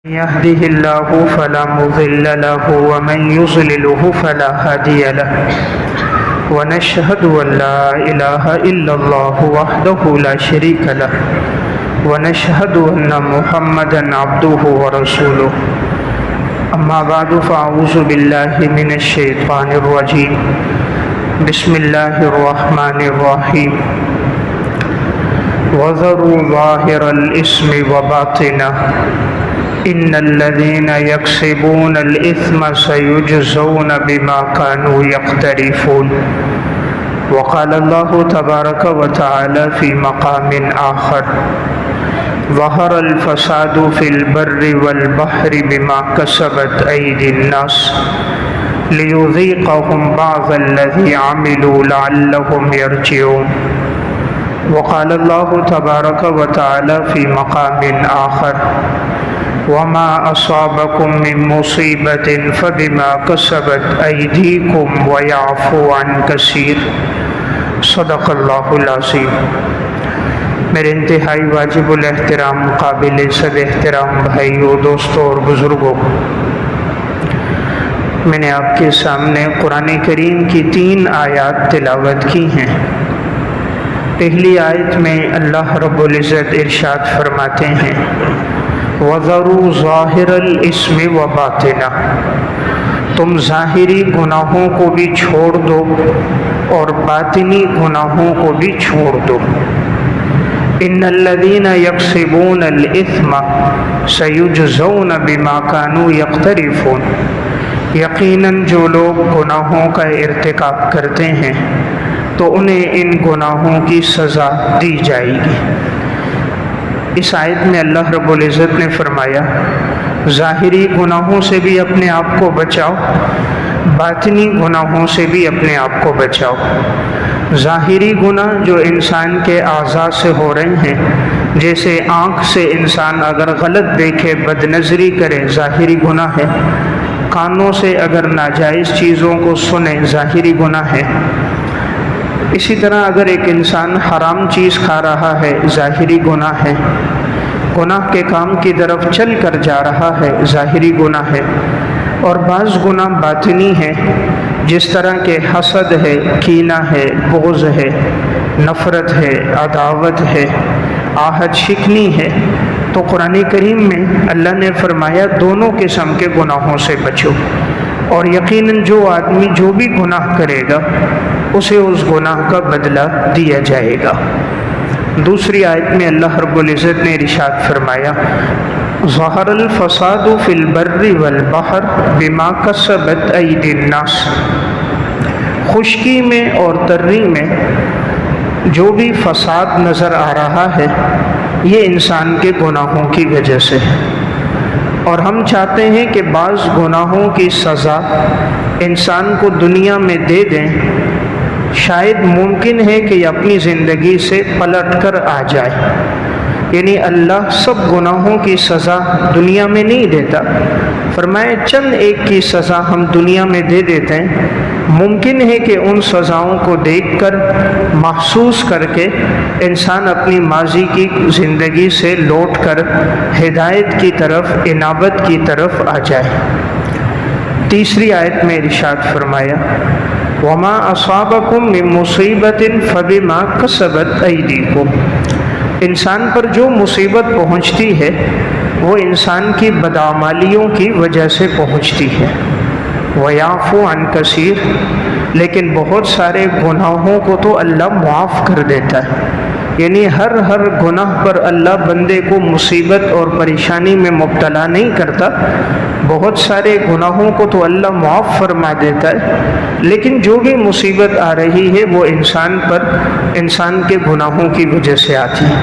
يهده الله فلا مضل له ومن يضلله فلا هادي له ونشهد أن لا إله إلا الله وحده لا شريك له ونشهد أن محمدا عبده ورسوله أما بعد فأعوذ بالله من الشيطان الرجيم بسم الله الرحمن الرحيم وذروا ظاهر الإثم وباطنه إن الذين يكسبون الإثم سيجزون بما كانوا يقترفون وقال الله تبارك وتعالى في مقام آخر ظهر الفساد في البر والبحر بما كسبت أيدي الناس ليذيقهم بعض الذي عملوا لعلهم يرجعون وقال الله تبارك وتعالى في مقام آخر وما أصابكم من مصيبة فبما كسبت أيديكم ويعفو عن كثير صدق اللہ العظیم۔ میرے انتہائی واجب الاحترام قابل صد احترام بھائیوں، دوستوں اور بزرگوں، میں نے آپ کے سامنے قرآن کریم کی 3 آیات تلاوت کی ہیں۔ پہلی آیت میں اللہ رب العزت ارشاد فرماتے ہیں وَذَرُوا ظَاهِرَ الْإِثْمِ وَبَاطِنَهُ، تم ظاہری گناہوں کو بھی چھوڑ دو اور باطنی گناہوں کو بھی چھوڑ دو۔ إِنَّ الَّذِينَ يَكْسِبُونَ الْإِثْمَ سَيُجْزَوْنَ بِمَا كَانُوا يَقْتَرِفُونَ، یقیناً جو لوگ گناہوں کا ارتکاب کرتے ہیں تو انہیں ان گناہوں کی سزا دی جائے گی۔ اس آیت میں اللہ رب العزت نے فرمایا ظاہری گناہوں سے بھی اپنے آپ کو بچاؤ، باطنی گناہوں سے بھی اپنے آپ کو بچاؤ۔ ظاہری گناہ جو انسان کے اعضاء سے ہو رہے ہیں، جیسے آنکھ سے انسان اگر غلط دیکھے، بد نظری کرے، ظاہری گناہ ہے۔ کانوں سے اگر ناجائز چیزوں کو سنے، ظاہری گناہ ہے۔ اسی طرح اگر ایک انسان حرام چیز کھا رہا ہے، ظاہری گناہ ہے۔ گناہ کے کام کی طرف چل کر جا رہا ہے، ظاہری گناہ ہے۔ اور بعض گناہ باطنی ہے، جس طرح کہ حسد ہے، کینہ ہے، بغض ہے، نفرت ہے، عداوت ہے، آہت شکنی ہے۔ تو قرآن کریم میں اللہ نے فرمایا دونوں قسم کے گناہوں سے بچو، اور یقیناً جو آدمی جو بھی گناہ کرے گا اسے اس گناہ کا بدلہ دیا جائے گا۔ دوسری آیت میں اللہ رب العزت نے ارشاد فرمایا ظہر الفساد فی البر والبحر بما کسبت ایدی الناس، خشکی میں اور تری میں جو بھی فساد نظر آ رہا ہے یہ انسان کے گناہوں کی وجہ سے ہے، اور ہم چاہتے ہیں کہ بعض گناہوں کی سزا انسان کو دنیا میں دے دیں، شاید ممکن ہے کہ یہ اپنی زندگی سے پلٹ کر آ جائے۔ یعنی اللہ سب گناہوں کی سزا دنیا میں نہیں دیتا، فرمائے چند ایک کی سزا ہم دنیا میں دے دیتے ہیں۔ ممکن ہے کہ ان سزاؤں کو دیکھ کر، محسوس کر کے انسان اپنی ماضی کی زندگی سے لوٹ کر ہدایت کی طرف، انابت کی طرف آ جائے۔ تیسری آیت میں ارشاد فرمایا وَمَا أَصَابَكُم مِّن مُّصِيبَةٍ فَبِمَا كَسَبَتْ أَيْدِيكُمْ، انسان پر جو مصیبت پہنچتی ہے وہ انسان کی بدعمالیوں کی وجہ سے پہنچتی ہے۔ وَيَعْفُو عَن كَثِيرٍ، لیکن بہت سارے گناہوں کو تو اللہ معاف کر دیتا ہے۔ یعنی ہر گناہ پر اللہ بندے کو مصیبت اور پریشانی میں مبتلا نہیں کرتا، بہت سارے گناہوں کو تو اللہ معاف فرما دیتا ہے، لیکن جو بھی مصیبت آ رہی ہے وہ انسان پر، انسان کے گناہوں کی وجہ سے آتی ہے۔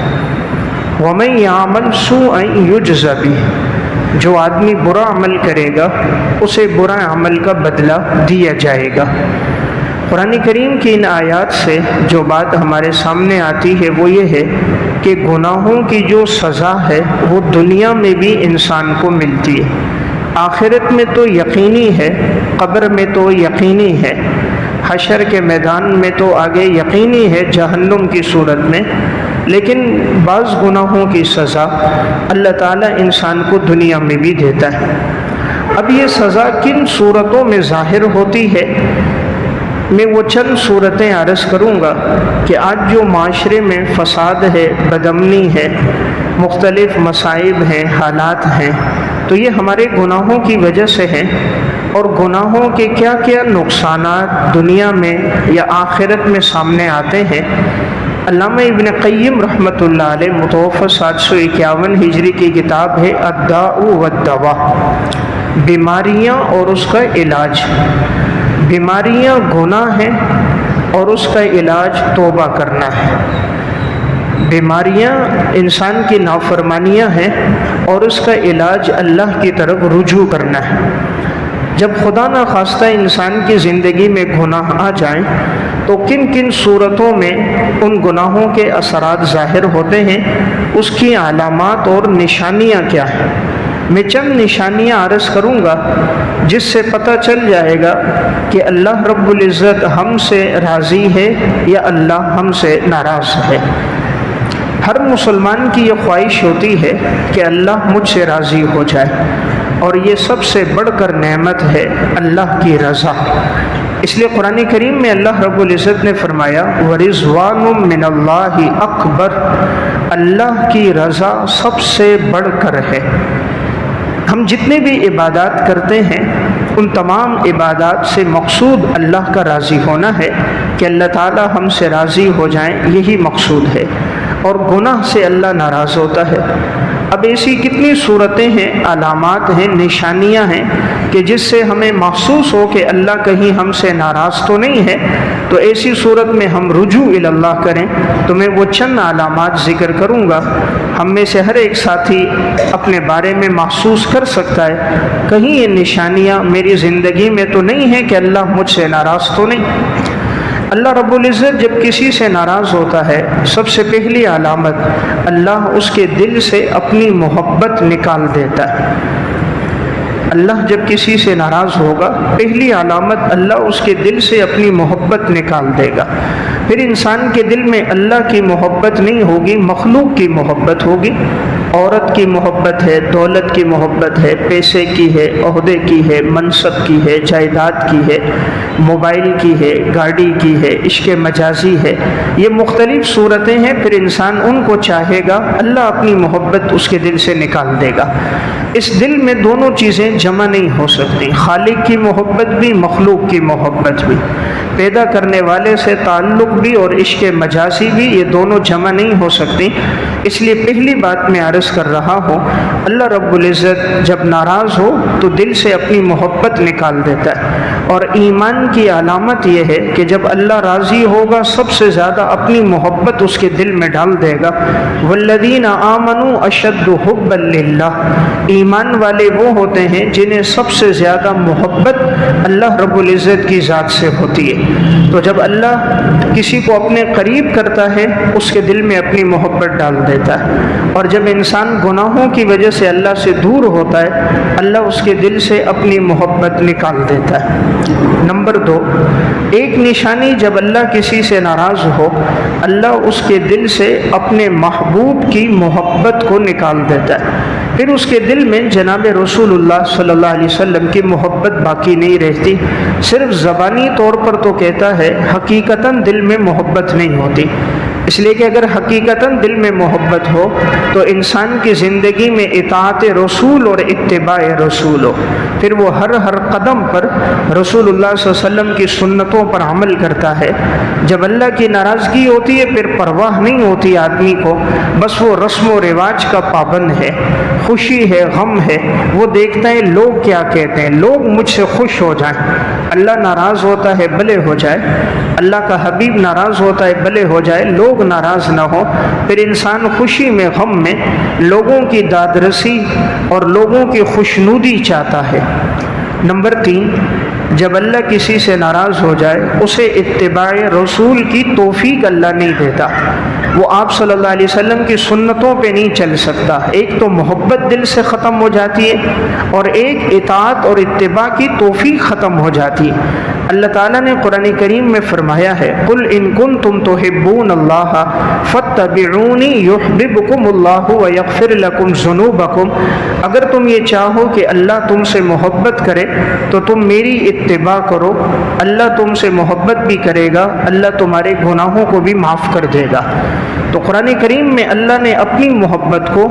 وَمَن يَعْمَلْ سُوءًا يُجْزَ بِهِ، جو آدمی برا عمل کرے گا اسے برا عمل کا بدلہ دیا جائے گا۔ قرآن کریم کی ان آیات سے جو بات ہمارے سامنے آتی ہے وہ یہ ہے کہ گناہوں کی جو سزا ہے وہ دنیا میں بھی انسان کو ملتی ہے، آخرت میں تو یقینی ہے، قبر میں تو یقینی ہے، حشر کے میدان میں تو آگے یقینی ہے جہنم کی صورت میں، لیکن بعض گناہوں کی سزا اللہ تعالیٰ انسان کو دنیا میں بھی دیتا ہے۔ اب یہ سزا کن صورتوں میں ظاہر ہوتی ہے، میں وہ چند صورتیں عرض کروں گا کہ آج جو معاشرے میں فساد ہے، بدامنی ہے، مختلف مصائب ہیں، حالات ہیں، تو یہ ہمارے گناہوں کی وجہ سے ہیں۔ اور گناہوں کے کیا کیا نقصانات دنیا میں یا آخرت میں سامنے آتے ہیں، علامہ ابن قیم رحمۃ اللہ علیہ متوفی 751 ہجری کی کتاب ہے الداء والدواء، بیماریاں اور اس کا علاج۔ بیماریاں گناہ ہیں اور اس کا علاج توبہ کرنا ہے۔ بیماریاں انسان کی نافرمانیاں ہیں اور اس کا علاج اللہ کی طرف رجوع کرنا ہے۔ جب خدا نخواستہ انسان کی زندگی میں گناہ آ جائیں تو کن کن صورتوں میں ان گناہوں کے اثرات ظاہر ہوتے ہیں، اس کی علامات اور نشانیاں کیا ہیں۔ میں چند نشانیاں عرض کروں گا جس سے پتہ چل جائے گا کہ اللہ رب العزت ہم سے راضی ہے یا اللہ ہم سے ناراض ہے۔ ہر مسلمان کی یہ خواہش ہوتی ہے کہ اللہ مجھ سے راضی ہو جائے، اور یہ سب سے بڑھ کر نعمت ہے اللہ کی رضا۔ اس لیے قرآن کریم میں اللہ رب العزت نے فرمایا وَرِضْوَانٌ مِّنَ اللَّهِ أَكْبَرُ، اللہ کی رضا سب سے بڑھ کر ہے۔ ہم جتنے بھی عبادات کرتے ہیں ان تمام عبادات سے مقصود اللہ کا راضی ہونا ہے کہ اللہ تعالی ہم سے راضی ہو جائیں، یہی مقصود ہے، اور گناہ سے اللہ ناراض ہوتا ہے۔ اب ایسی کتنی صورتیں ہیں، علامات ہیں، نشانیاں ہیں کہ جس سے ہمیں محسوس ہو کہ اللہ کہیں ہم سے ناراض تو نہیں ہے، تو ایسی صورت میں ہم رجوع الی اللہ کریں۔ تو میں وہ چند علامات ذکر کروں گا، ہم میں سے ہر ایک ساتھی اپنے بارے میں محسوس کر سکتا ہے کہیں یہ نشانیاں میری زندگی میں تو نہیں ہے کہ اللہ مجھ سے ناراض تو نہیں۔ اللہ رب العزت جب کسی سے ناراض ہوتا ہے، سب سے پہلی علامت اللہ اس کے دل سے اپنی محبت نکال دیتا ہے۔ اللہ جب کسی سے ناراض ہوگا، پہلی علامت اللہ اس کے دل سے اپنی محبت نکال دے گا۔ پھر انسان کے دل میں اللہ کی محبت نہیں ہوگی، مخلوق کی محبت ہوگی۔ عورت کی محبت ہے، دولت کی محبت ہے، پیسے کی ہے، عہدے کی ہے، منصب کی ہے، جائیداد کی ہے، موبائل کی ہے، گاڑی کی ہے، عشق مجازی ہے، یہ مختلف صورتیں ہیں۔ پھر انسان ان کو چاہے گا، اللہ اپنی محبت اس کے دل سے نکال دے گا۔ اس دل میں دونوں چیزیں جمع نہیں ہو سکتی، خالق کی محبت بھی، مخلوق کی محبت بھی، پیدا کرنے والے سے تعلق بھی اور عشق مجازی بھی، یہ دونوں جمع نہیں ہو سکتی۔ اس لیے پہلی بات میں عرض کر رہا ہوں، اللہ رب العزت جب ناراض ہو تو دل سے اپنی محبت نکال دیتا ہے۔ اور ایمان کی علامت یہ ہے کہ جب اللہ راضی ہوگا، سب سے زیادہ اپنی محبت اس کے دل میں ڈال دے گا۔ والذین آمنوا اشد حبا للہ، ایمان والے وہ ہوتے ہیں جنہیں سب سے زیادہ محبت اللہ رب العزت کی ذات سے ہوتی ہے۔ تو جب اللہ کسی کو اپنے قریب کرتا ہے، اس کے دل میں اپنی محبت ڈال دیتا ہے، اور جب انسان گناہوں کی وجہ سے اللہ سے دور ہوتا ہے، اللہ اس کے دل سے اپنی محبت نکال دیتا ہے۔ نمبر 2، ایک نشانی جب اللہ کسی سے ناراض ہو، اللہ اس کے دل سے اپنے محبوب کی محبت کو نکال دیتا ہے۔ پھر اس کے دل میں جناب رسول اللہ صلی اللہ علیہ وسلم کی محبت باقی نہیں رہتی، صرف زبانی طور پر تو کہتا ہے، حقیقتاً دل میں محبت نہیں ہوتی۔ اس لیے کہ اگر حقیقتاً دل میں محبت ہو تو انسان کی زندگی میں اطاعت رسول اور اتباع رسول ہو، پھر وہ ہر قدم پر رسول اللہ صلی اللہ علیہ وسلم کی سنتوں پر عمل کرتا ہے۔ جب اللہ کی ناراضگی ہوتی ہے، پھر پرواہ نہیں ہوتی آدمی کو، بس وہ رسم و رواج کا پابند ہے، خوشی ہے، غم ہے، وہ دیکھتا ہے لوگ کیا کہتے ہیں، لوگ مجھ سے خوش ہو جائیں۔ اللہ ناراض ہوتا ہے، بھلے ہو جائے، اللہ کا حبیب ناراض ہوتا ہے، بھلے ہو جائے، لوگ ناراض نہ ہو۔ پھر انسان خوشی میں، غم میں لوگوں کی داد رسی اور لوگوں کی خوشنودی چاہتا ہے۔ نمبر 3، جب اللہ کسی سے ناراض ہو جائے، اسے اتباع رسول کی توفیق اللہ نہیں دیتا۔ وہ آپ صلی اللہ علیہ وسلم کی سنتوں پہ نہیں چل سکتا۔ ایک تو محبت دل سے ختم ہو جاتی ہے اور ایک اطاعت اور اتباع کی توفیق ختم ہو جاتی ہے۔ اللہ تعالیٰ نے قرآن کریم میں فرمایا ہے قُلْ إِن كُنتُمْ تُحِبُّونَ اللَّهَ فَاتَّبِعُونِي يُحْبِبْكُمُ اللَّهُ وَيَغْفِرْ لَكُمْ ذُنُوبَكُمْ، اگر تم یہ چاہو کہ اللہ تم سے محبت کرے تو تم میری اتباع کرو، اللہ تم سے محبت بھی کرے گا، اللہ تمہارے گناہوں کو بھی معاف کر دے گا۔ تو قرآن کریم میں اللہ نے اپنی محبت کو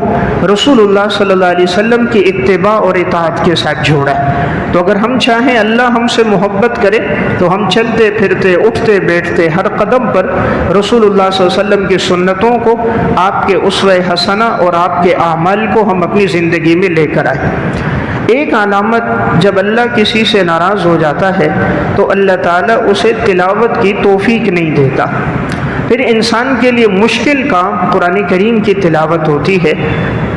رسول اللہ صلی اللہ علیہ وسلم کی اتباع اور اطاعت کے ساتھ جوڑا۔ تو اگر ہم چاہیں اللہ ہم سے محبت کرے تو ہم چلتے پھرتے اٹھتے بیٹھتے ہر قدم پر رسول اللہ صلی اللہ علیہ وسلم کی سنتوں کو، آپ کے اسوہ حسنہ اور آپ کے اعمال کو ہم اپنی زندگی میں لے کر آئیں۔ ایک علامت جب اللہ کسی سے ناراض ہو جاتا ہے تو اللہ تعالیٰ اسے تلاوت کی توفیق نہیں دیتا۔ پھر انسان کے لیے مشکل کام قرآن کریم کی تلاوت ہوتی ہے۔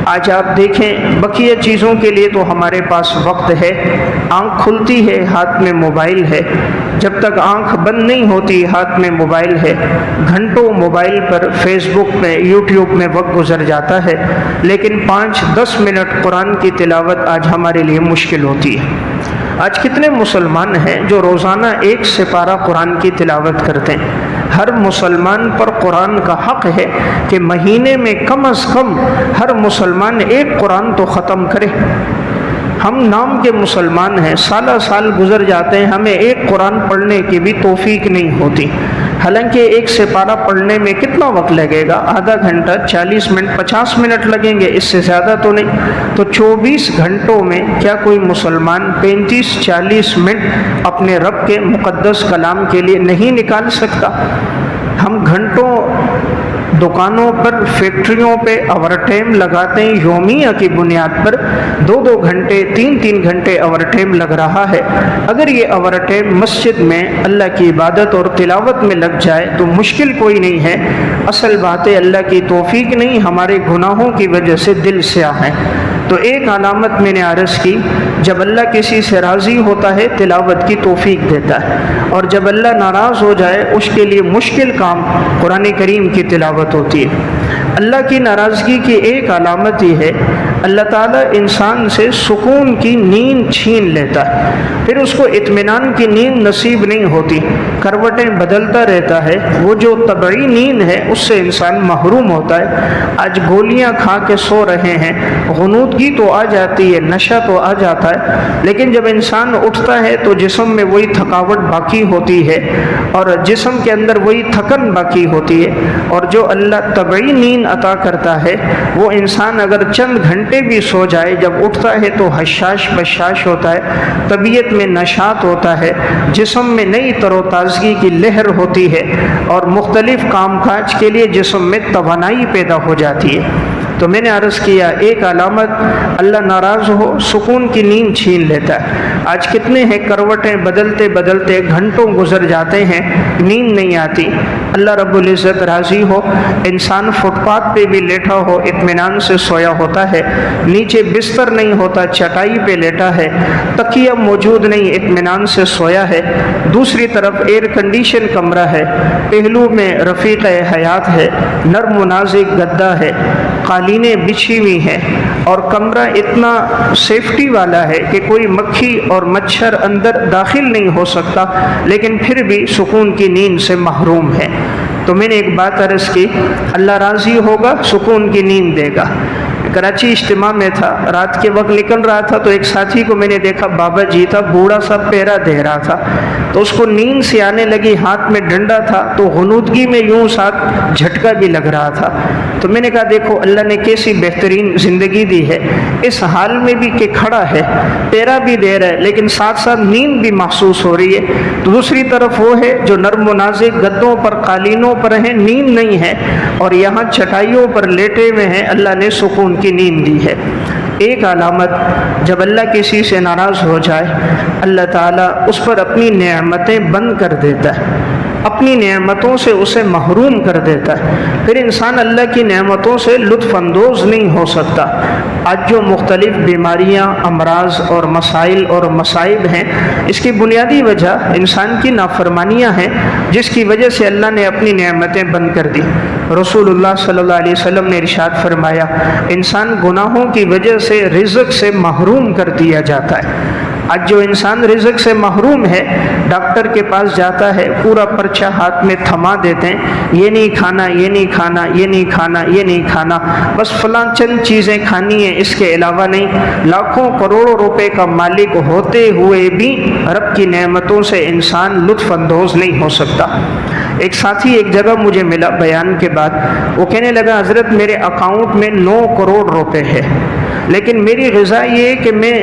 آج آپ دیکھیں بقیہ چیزوں کے لیے تو ہمارے پاس وقت ہے، آنکھ کھلتی ہے ہاتھ میں موبائل ہے، جب تک آنکھ بند نہیں ہوتی ہاتھ میں موبائل ہے، گھنٹوں موبائل پر فیس بک میں یوٹیوب میں وقت گزر جاتا ہے، لیکن 5-10 منٹ قرآن کی تلاوت آج ہمارے لیے مشکل ہوتی ہے۔ آج کتنے مسلمان ہیں جو روزانہ 1 سپارہ قرآن کی تلاوت کرتے ہیں؟ ہر مسلمان پر قرآن کا حق ہے کہ مہینے میں کم از کم ہر مسلمان 1 قرآن تو ختم کرے۔ ہم نام کے مسلمان ہیں، سالہ سال گزر جاتے ہیں، ہمیں 1 قرآن پڑھنے کی بھی توفیق نہیں ہوتی، حالانکہ 1 سپارہ پڑھنے میں کتنا وقت لگے گا؟ آدھا گھنٹہ، 40 منٹ، 50 منٹ لگیں گے، اس سے زیادہ تو نہیں۔ تو 24 گھنٹوں میں کیا کوئی مسلمان 35-40 منٹ اپنے رب کے مقدس کلام کے لیے نہیں نکال سکتا؟ ہم گھنٹوں دکانوں پر، فیکٹریوں پہ اوور ٹائم لگاتے ہیں، یومیہ کی بنیاد پر 2-2 گھنٹے، 3-3 گھنٹے اوور ٹائم لگ رہا ہے۔ اگر یہ اوور ٹائم مسجد میں اللہ کی عبادت اور تلاوت میں لگ جائے تو مشکل کوئی نہیں ہے۔ اصل بات ہے اللہ کی توفیق نہیں، ہمارے گناہوں کی وجہ سے دل سیاہ ہے۔ تو ایک علامت میں نے عرض کی، جب اللہ کسی سے راضی ہوتا ہے تلاوت کی توفیق دیتا ہے، اور جب اللہ ناراض ہو جائے اس کے لیے مشکل کام قرآن کریم کی تلاوت ہوتی ہے۔ اللہ کی ناراضگی کی ایک علامت یہ ہے اللہ تعالیٰ انسان سے سکون کی نیند چھین لیتا ہے، پھر اس کو اطمینان کی نیند نصیب نہیں ہوتی، کروٹیں بدلتا رہتا ہے۔ وہ جو طبعی نیند ہے اس سے انسان محروم ہوتا ہے۔ آج گولیاں کھا کے سو رہے ہیں، غنودگی تو آ جاتی ہے، نشہ تو آ جاتا ہے، لیکن جب انسان اٹھتا ہے تو جسم میں وہی تھکاوٹ باقی ہوتی ہے اور جسم کے اندر وہی تھکن باقی ہوتی ہے۔ اور جو اللہ طبعی نیند عطا کرتا ہے وہ انسان اگر چند گھنٹے بھی سو جائے، جب اٹھتا ہے تو حشاش بشاش ہوتا ہے، طبیعت میں نشاط ہوتا ہے، جسم میں نئی تر و تازگی کی لہر ہوتی ہے اور مختلف کام کاج کے لیے جسم میں توانائی پیدا ہو جاتی ہے۔ تو میں نے عرض کیا ایک علامت اللہ ناراض ہو سکون کی نیند چھین لیتا ہے۔ آج کتنے ہیں کروٹیں بدلتے بدلتے گھنٹوں گزر جاتے ہیں، نیند نہیں آتی۔ اللہ رب العزت راضی ہو، انسان فٹ پاتھ پہ بھی لیٹا ہو اطمینان سے سویا ہوتا ہے، نیچے بستر نہیں ہوتا چٹائی پہ لیٹا ہے، تکیہ موجود نہیں اطمینان سے سویا ہے، دوسری طرف ایئر کنڈیشن کمرہ ہے، پہلو میں رفیق حیات ہے، نرم و نازک گدا ہے، قالینیں بچھی ہوئی ہیں اور کمرہ اتنا سیفٹی والا ہے کہ کوئی مکھی اور مچھر اندر داخل نہیں ہو سکتا، لیکن پھر بھی سکون کی نیند سے محروم ہے۔ تو میں نے ایک بات عرض کی، اللہ راضی ہوگا سکون کی نیند دے گا۔ کراچی اجتماع میں تھا، رات کے وقت نکل رہا تھا تو ایک ساتھی کو میں نے دیکھا، بابا جی تھا، بوڑھا سا پیرا دے رہا تھا، تو اس کو نیند سے آنے لگی، ہاتھ میں ڈنڈا تھا تو غنودگی میں یوں ساتھ جھٹکا بھی لگ رہا تھا۔ تو میں نے کہا دیکھو اللہ نے کیسی بہترین زندگی دی ہے، اس حال میں بھی کہ کھڑا ہے، پیرا بھی دے رہا ہے لیکن ساتھ ساتھ نیند بھی محسوس ہو رہی ہے۔ تو دوسری طرف وہ ہے جو نرم و نازک گدوں پر قالینوں پر ہیں، نیند نہیں ہے، اور یہاں چٹائیوں پر لیٹے ہوئے ہیں، اللہ نے سکون کی نیند دی ہے۔ ایک علامت جب اللہ کسی سے ناراض ہو جائے اللہ تعالیٰ اس پر اپنی نعمتیں بند کر دیتا ہے، اپنی نعمتوں سے اسے محروم کر دیتا ہے، پھر انسان اللہ کی نعمتوں سے لطف اندوز نہیں ہو سکتا۔ آج جو مختلف بیماریاں، امراض اور مسائل اور مصائب ہیں، اس کی بنیادی وجہ انسان کی نافرمانیاں ہیں، جس کی وجہ سے اللہ نے اپنی نعمتیں بند کر دی۔ رسول اللہ صلی اللہ علیہ وسلم نے ارشاد فرمایا، انسان گناہوں کی وجہ سے رزق سے محروم کر دیا جاتا ہے۔ آج جو انسان رزق سے محروم ہے، ڈاکٹر کے پاس جاتا ہے، پورا پرچہ ہاتھ میں تھما دیتے ہیں، یہ نہیں کھانا، یہ نہیں کھانا، یہ نہیں کھانا، یہ نہیں کھانا، بس فلاں چند چیزیں کھانی ہیں، اس کے علاوہ نہیں۔ لاکھوں کروڑوں روپے کا مالک ہوتے ہوئے بھی رب کی نعمتوں سے انسان لطف اندوز نہیں ہو سکتا۔ ایک ساتھی ایک جگہ مجھے ملا بیان کے بعد، وہ کہنے لگا حضرت میرے اکاؤنٹ میں 9 کروڑ روپے ہے، لیکن میری غذا یہ ہے کہ میں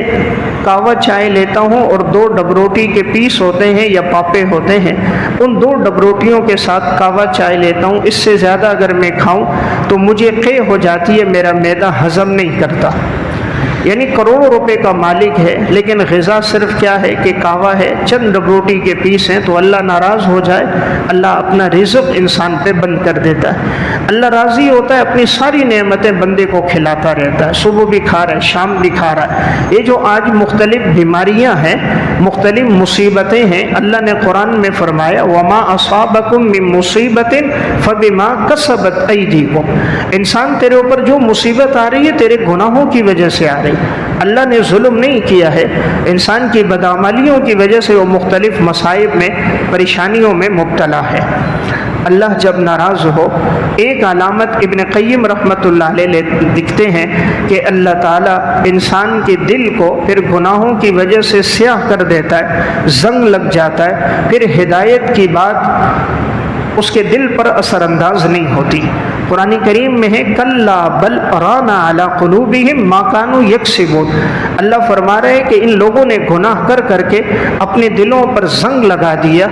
کہوہ چائے لیتا ہوں اور 2 ڈبروٹی کے پیس ہوتے ہیں یا پاپے ہوتے ہیں، ان 2 ڈبروٹیوں کے ساتھ کہوہ چائے لیتا ہوں، اس سے زیادہ اگر میں کھاؤں تو مجھے قے ہو جاتی ہے، میرا معدہ ہضم نہیں کرتا۔ یعنی کروڑوں روپے کا مالک ہے، لیکن غذا صرف کیا ہے کہ کہوہ ہے، چند ڈبروٹی کے پیس ہیں، تو اللہ ناراض ہو جائے، اللہ اپنا رزق انسان پہ بند کر دیتا ہے۔ اللہ راضی ہوتا ہے، اپنی ساری نعمتیں بندے کو کھلاتا رہتا ہے، صبح بھی کھا رہا ہے، شام بھی کھا رہا ہے۔ یہ جو آج مختلف بیماریاں ہیں، مختلف مصیبتیں ہیں، اللہ نے قرآن میں فرمایا وَمَا أَصَابَكُم مِّن مُّصِيبَةٍ فَبِمَا كَسَبَتْ أَيْدِيكُمْ، انسان تیرے اوپر جو مصیبت آ رہی ہے تیرے گناہوں کی وجہ سے آ رہی ہے۔ اللہ نے ظلم نہیں کیا ہے، انسان کی بدعملیوں کی وجہ سے وہ مختلف مصائب میں، پریشانیوں میں مبتلا ہے۔ اللہ جب ناراض ہو، ایک علامت ابن قیم رحمۃ اللہ علیہ دکھتے ہیں کہ اللہ تعالیٰ انسان کے دل کو پھر گناہوں کی وجہ سے سیاہ کر دیتا ہے، زنگ لگ جاتا ہے، پھر ہدایت کی بات اس کے دل پر اثر انداز نہیں ہوتی۔ قرآن کریم میں ہے کلا بل ران علی قلوبہم ما کانوا یکسبون، اللہ فرما رہے کہ ان لوگوں نے گناہ کر کر کے اپنے دلوں پر زنگ لگا دیا،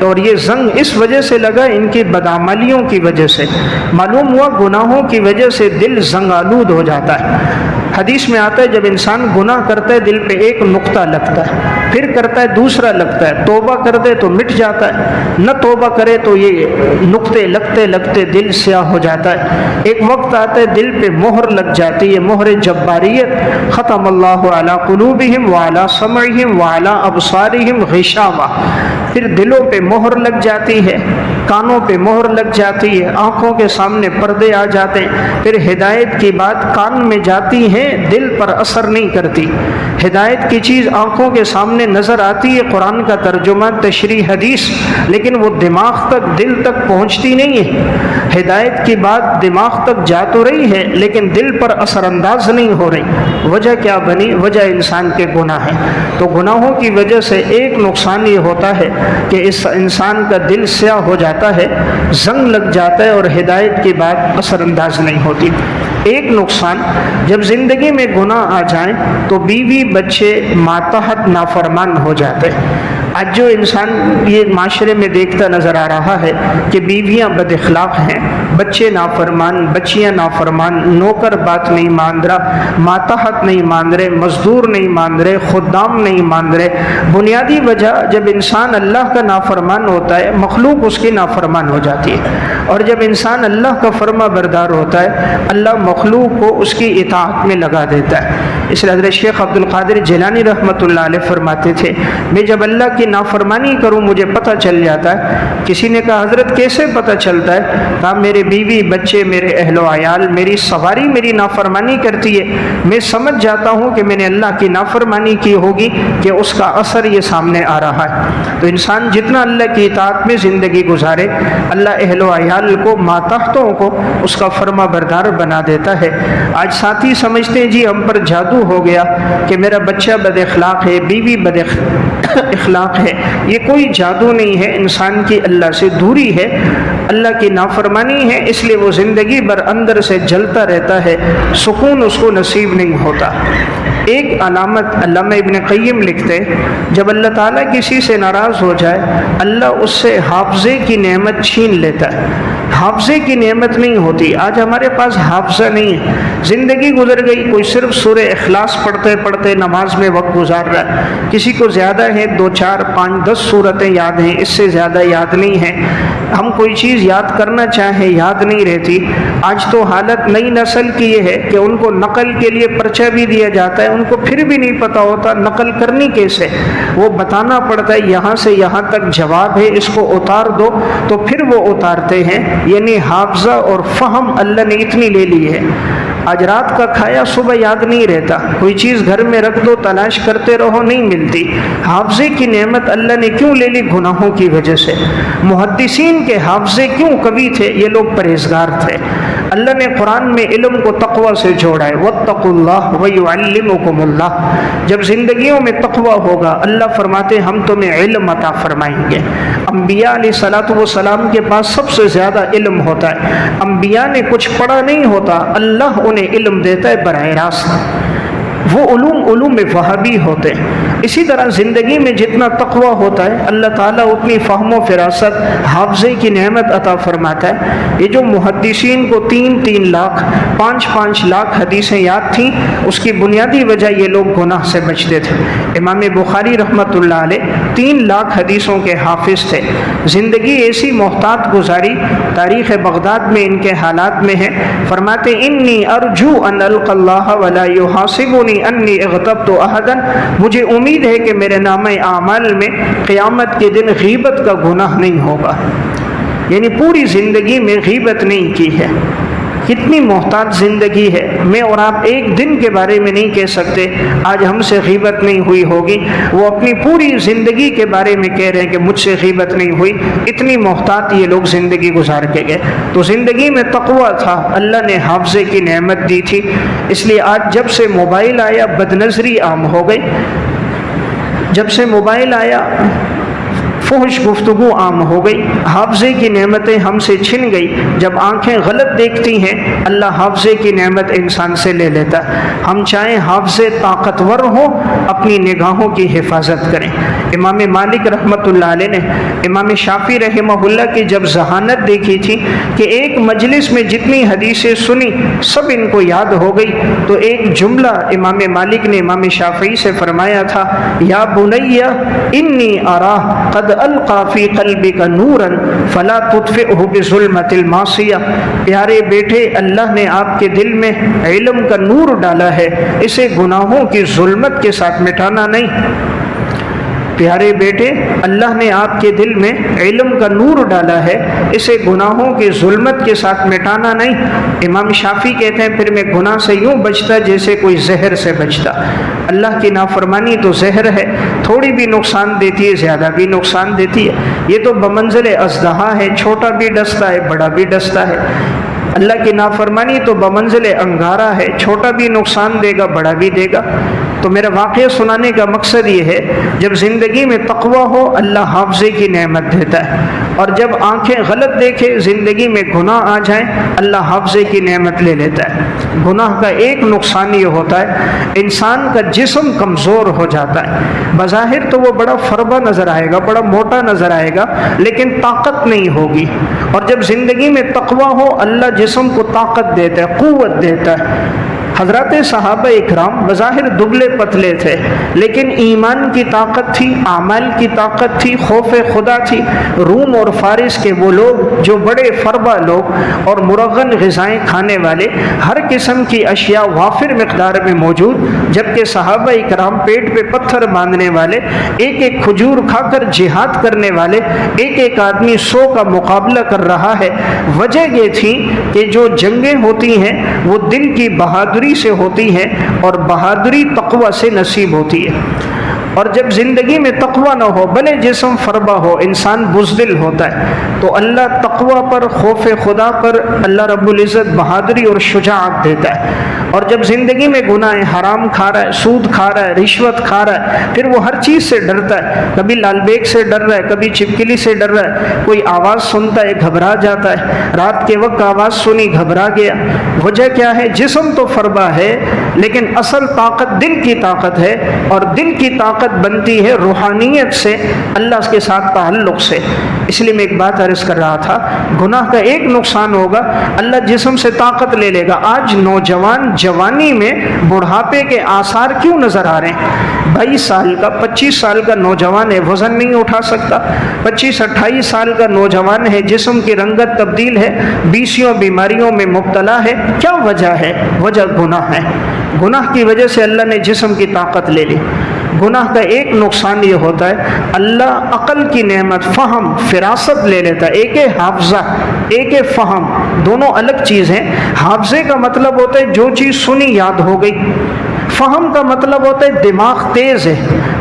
اور یہ زنگ اس وجہ سے لگا ان کی بدعملیوں کی وجہ سے۔ معلوم ہوا گناہوں کی وجہ سے دل زنگ آلود ہو جاتا ہے۔ حدیث میں آتا ہے جب انسان گناہ کرتا ہے دل پہ ایک نقطہ لگتا ہے، پھر کرتا ہے دوسرا لگتا ہے، توبہ کر دے تو مٹ جاتا ہے، نہ توبہ کرے تو یہ نقطے لگتے لگتے دل سیاہ ہو جاتا ہے۔ ایک وقت آتا ہے دل پہ مہر لگ جاتی ہے، مہر جباریت، ختم اللہ علی قلوبہم وعلی سمعہم وعلی ابصارہم غشاوہ، پھر دلوں پہ مہر لگ جاتی ہے، کانوں پہ مہر لگ جاتی ہے، آنکھوں کے سامنے پردے آ جاتے ہیں، پھر ہدایت کی بات کان میں جاتی ہے، دل پر اثر نہیں کرتی۔ ہدایت کی چیز آنکھوں کے سامنے نظر آتی ہے، قرآن کا ترجمہ، تشریح، حدیث، لیکن وہ دماغ تک، دل تک پہنچتی نہیں ہے۔ ہدایت کی بات دماغ تک جا تو رہی ہے لیکن دل پر اثر انداز نہیں ہو رہی۔ وجہ کیا بنی؟ وجہ انسان کے گناہ ہے۔ تو گناہوں کی وجہ سے ایک نقصان یہ ہوتا ہے کہ اس انسان کا دل سیاہ ہو جاتا ہے، زنگ لگ جاتا ہے، اور ہدایت کی بات اثر انداز نہیں ہوتی۔ ایک نقصان، جب زندگی میں گناہ آ جائیں تو بیوی بچے ماتحت نافرمان ہو جاتے ہیں۔ آج جو انسان یہ معاشرے میں دیکھتا نظر آ رہا ہے کہ بیویاں بد اخلاق ہیں، بچے نافرمان، بچیاں نافرمان، نوکر بات نہیں مان رہا، ماتحت نہیں مان رہے، مزدور نہیں مان رہے، خدام نہیں مان رہے۔ بنیادی وجہ جب انسان اللہ کا نافرمان ہوتا ہے، مخلوق اس کی نافرمان ہو جاتی ہے، اور جب انسان اللہ کا فرما بردار ہوتا ہے، اللہ مخلوق کو اس کی اطاعت میں لگا دیتا ہے۔ اس لیے حضرت شیخ عبد القادر جیلانی رحمۃ اللہ علیہ فرماتے تھے، میں جب اللہ کی نافرمانی کروں مجھے پتہ چل جاتا ہے۔ کسی نے کہا حضرت کیسے پتہ چلتا ہے؟ کہا میرے بیوی بچے، میرے اہل و عیال، میری سواری میری نافرمانی کرتی ہے، میں سمجھ جاتا ہوں کہ میں نے اللہ کی نافرمانی کی ہوگی کہ اس کا اثر یہ سامنے آ رہا ہے۔ تو انسان جتنا اللہ کی اطاعت میں زندگی گزارے، اللہ اہل و عیال کو، ماتحتوں کو اس کا فرما بردار بنا دیتا ہے۔ آج ساتھی سمجھتے ہیں جی ہم پر جادو ہو گیا کہ میرا بچہ بد اخلاق ہے، بیوی بد اخلاق ہے۔ یہ کوئی جادو نہیں ہے، انسان کی اللہ سے دوری ہے، اللہ کی نافرمانی ہے، اس لیے وہ زندگی بھر اندر سے جلتا رہتا ہے، سکون اس کو نصیب نہیں ہوتا۔ ایک علامت علامہ ابن قیم لکھتے، جب اللہ تعالیٰ کسی سے ناراض ہو جائے، اللہ اس سے حافظے کی نعمت چھین لیتا ہے۔ حافظے کی نعمت نہیں ہوتی، آج ہمارے پاس حافظہ نہیں ہے، زندگی گزر گئی، کوئی صرف سورہ اخلاص پڑھتے پڑھتے نماز میں وقت گزار رہا ہے، کسی کو زیادہ ہے ہیں 2 4 5 10 صورتیں یاد ہیں، اس سے زیادہ یاد نہیں ہیں۔ ہم کوئی چیز یاد کرنا چاہیں یاد نہیں رہتی۔ آج تو حالت نئی نسل کی یہ ہے کہ ان کو نقل کے لیے پرچہ بھی دیا جاتا ہے، ان کو پھر بھی نہیں پتہ ہوتا نقل کرنی کیسے، وہ بتانا پڑتا ہے یہاں سے یہاں تک جواب ہے، اس کو اتار دو، تو پھر وہ اتارتے ہیں۔ یعنی حافظہ اور فہم اللہ نے اتنی لے لی ہے۔ آج رات کا کھایا صبح یاد نہیں رہتا، کوئی چیز گھر میں رکھ دو تلاش کرتے رہو نہیں ملتی۔ حافظے کی نعمت اللہ نے کیوں لے لی؟ گناہوں کی وجہ سے۔ محدثین کے حافظے کیوں قوی تھے؟ یہ لوگ پرہیزگار تھے۔ اللہ نے قرآن میں علم کو تقوی سے جوڑا ہے، واتقوا اللہ ویعلمکم اللہ۔ جب زندگیوں میں تقوی ہوگا اللہ فرماتے ہم تمہیں علم عطا فرمائیں گے۔ انبیاء علیہ الصلوۃ والسلام کے پاس سب سے زیادہ علم ہوتا ہے۔ انبیاء نے کچھ پڑھا نہیں ہوتا، اللہ انہیں علم دیتا ہے براہ راست۔ وہ علوم وہابی ہوتے ہیں۔ اسی طرح زندگی میں جتنا تقوی ہوتا ہے اللہ تعالیٰ اتنی فہم و فراست حافظے کی نعمت عطا فرماتا ہے۔ یہ جو محدثین کو 3 لاکھ 5 لاکھ حدیثیں یاد تھیں، اس کی بنیادی وجہ یہ لوگ گناہ سے بچتے تھے۔ امام بخاری رحمۃ اللہ علیہ 3 لاکھ حدیثوں کے حافظ تھے۔ زندگی ایسی محتاط گزاری، تاریخ بغداد میں ان کے حالات میں ہے، فرماتے انی ارجو ان القی اللہ ولا یحاسبنی انی اغتبت احدا، مجھے امید ہے کہ میرے نامہ اعمال میں قیامت کے دن غیبت کا گناہ نہیں ہوگا۔ یعنی پوری زندگی میں غیبت نہیں کی ہے۔ کتنی محتاط زندگی ہے۔ میں اور آپ ایک دن کے بارے میں نہیں کہہ سکتے آج ہم سے غیبت نہیں ہوئی ہوگی، وہ اپنی پوری زندگی کے بارے میں کہہ رہے ہیں کہ مجھ سے غیبت نہیں ہوئی۔ اتنی محتاط یہ لوگ زندگی گزار کے گئے۔ تو زندگی میں تقوی تھا، اللہ نے حافظے کی نعمت دی تھی۔ اس لیے آج جب سے موبائل آیا بدنظری عام ہو گئی، جب سے موبائل آیا فحش گفتگو عام ہو گئی، حافظے کی نعمتیں ہم سے چھن گئی۔ جب آنکھیں غلط دیکھتی ہیں اللہ حافظے کی نعمت انسان سے لے لیتا ہے۔ ہم چاہیں حافظے طاقتور ہوں، اپنی نگاہوں کی حفاظت کریں۔ امام مالک رحمۃ اللہ علیہ نے امام شافعی رحمہ اللہ کی جب ذہانت دیکھی تھی کہ ایک مجلس میں جتنی حدیثیں سنی سب ان کو یاد ہو گئی، تو ایک جملہ امام مالک نے امام شافعی سے فرمایا تھا، یا بنی انی ارا قد القى فی قلبک نورا فلا تطفئه بظلمۃ المعصیہ، پیارے بیٹے اللہ نے آپ کے دل میں علم کا نور ڈالا ہے، اسے گناہوں کی ظلمت کے ساتھ مٹانا نہیں۔ پیارے بیٹے اللہ نے آپ کے دل میں علم کا نور ڈالا ہے، اسے گناہوں کی ظلمت کے ساتھ مٹانا نہیں۔ امام شافعی کہتے ہیں پھر میں گناہ سے یوں بچتا جیسے کوئی زہر سے بچتا۔ اللہ کی نافرمانی تو زہر ہے، تھوڑی بھی نقصان دیتی ہے زیادہ بھی نقصان دیتی ہے۔ یہ تو بمنزل اژدہا ہے، چھوٹا بھی ڈستا ہے بڑا بھی ڈستا ہے۔ اللہ کی نافرمانی تو بمنزل انگارہ ہے، چھوٹا بھی نقصان دے گا بڑا بھی دے گا۔ تو میرا واقعہ سنانے کا مقصد یہ ہے جب زندگی میں تقوی ہو اللہ حافظے کی نعمت دیتا ہے، اور جب آنکھیں غلط دیکھے زندگی میں گناہ آ جائیں اللہ حافظے کی نعمت لے لیتا ہے۔ گناہ کا ایک نقصان یہ ہوتا ہے انسان کا جسم کمزور ہو جاتا ہے۔ بظاہر تو وہ بڑا فربا نظر آئے گا، بڑا موٹا نظر آئے گا، لیکن طاقت نہیں ہوگی۔ اور جب زندگی میں تقوی ہو اللہ جسم کو طاقت دیتا ہے، قوت دیتا ہے۔ حضرات صحابہ اکرام بظاہر دبلے پتلے تھے، لیکن ایمان کی طاقت تھی، اعمال کی طاقت تھی، خوف خدا تھی۔ روم اور فارس کے وہ لوگ جو بڑے فربا لوگ اور مرغن غذائیں کھانے والے، ہر قسم کی اشیاء وافر مقدار میں موجود، جبکہ صحابہ اکرام پیٹ پہ پتھر باندھنے والے، ایک ایک کھجور کھا کر جہاد کرنے والے، ایک ایک آدمی 100 کا مقابلہ کر رہا ہے۔ وجہ یہ تھی کہ جو جنگیں ہوتی ہیں وہ دل کی بہادری سے ہوتی ہے، اور بہادری تقوی سے نصیب ہوتی ہے۔ اور جب زندگی میں تقوی نہ ہو، بھلے جسم فربا ہو، انسان بزدل ہوتا ہے، تو اللہ تقوی پر، خوف خدا پر اللہ رب العزت بہادری اور شجاعت دیتا ہے۔ اور جب زندگی میں گناہ حرام کھا رہا ہے، سود کھا رہا ہے، رشوت کھا رہا ہے، پھر وہ ہر چیز سے ڈرتا ہے۔ کبھی لال بیگ سے ڈر رہا ہے، کبھی چھپکلی سے ڈر رہا ہے، کوئی آواز سنتا ہے گھبرا جاتا ہے، رات کے وقت آواز سنی گھبرا گیا۔ وجہ کیا ہے؟ جسم تو فربا ہے لیکن اصل طاقت دل کی طاقت ہے، اور دل کی طاقت بنتی ہے روحانیت سے، اللہ کے ساتھ تعلق سے۔ اس لیے میں ایک بات عرض کر رہا تھا، گناہ کا ایک نقصان ہوگا اللہ جسم سے طاقت لے لے گا۔ آج نوجوان جوانی میں بڑھاپے کے آثار کیوں نظر آ رہے ہیں؟ 22 سال کا 25 سال کا نوجوان ہے، وزن نہیں اٹھا سکتا، 25-28 سال کا نوجوان ہے، جسم کی رنگت تبدیل ہے، 20 بیماریوں میں مبتلا ہے، کیا وجہ ہے؟ وجہ گناہ ہے۔ گناہ کی وجہ سے اللہ نے جسم کی طاقت لے لی۔ گناہ کا ایک نقصان یہ ہوتا ہے، اللہ عقل کی نعمت، فہم، فراست لے لیتا ہے۔ ایک ہے حافظہ، ایک ہے فہم، دونوں الگ چیز ہیں۔ حافظے کا مطلب ہوتا ہے جو چیز سنی یاد ہو گئی، فہم کا مطلب ہوتا ہے دماغ تیز ہے،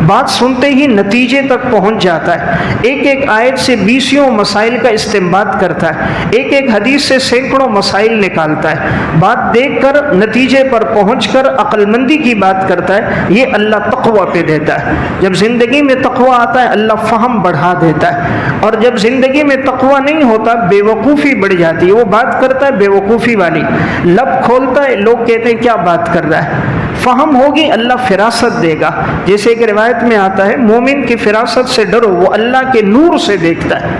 بات سنتے ہی نتیجے تک پہنچ جاتا ہے، ایک ایک آیت سے 20 مسائل کا استنباط کرتا ہے، ایک ایک حدیث سے سینکڑوں مسائل نکالتا ہے، بات دیکھ کر نتیجے پر پہنچ کر عقل مندی کی بات کرتا ہے۔ یہ اللہ تقوی پہ دیتا ہے۔ جب زندگی میں تقوی آتا ہے اللہ فہم بڑھا دیتا ہے، اور جب زندگی میں تقوی نہیں ہوتا بے وقوفی بڑھ جاتی ہے۔ وہ بات کرتا ہے بے وقوفی والی، لب کھولتا ہے لوگ کہتے ہیں کیا بات کر رہا ہے۔ فہم ہوگی اللہ فراست دے گا، جیسے ایک روایت میں آتا ہے مومن کی فراست سے ڈرو، وہ اللہ کے نور سے دیکھتا ہے۔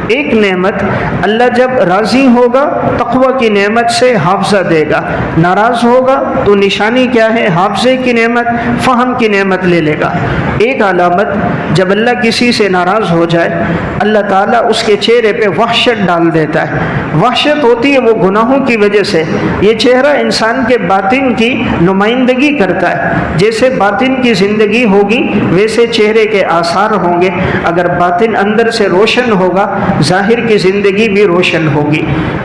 ایک نعمت اللہ جب راضی ہوگا تقوی کی نعمت سے حافظہ دے گا، ناراض ہوگا تو نشانی کیا ہے؟ حافظے کی نعمت، فہم کی نعمت لے لے گا۔ ایک علامت جب اللہ کسی سے ناراض ہو جائے اللہ تعالیٰ اس کے چہرے پہ وحشت ڈال دیتا ہے۔ وحشت ہوتی ہے وہ گناہوں کی وجہ سے۔ یہ چہرہ انسان کے باطن کی نمائندگی کرتا ہے، جیسے باطن کی زندگی ہوگی ویسے چہرے کے آثار ہوں گے۔ اگر باطن اندر سے روشن ہوگا ظاہر کی زندگی بھی روشن ہوگی۔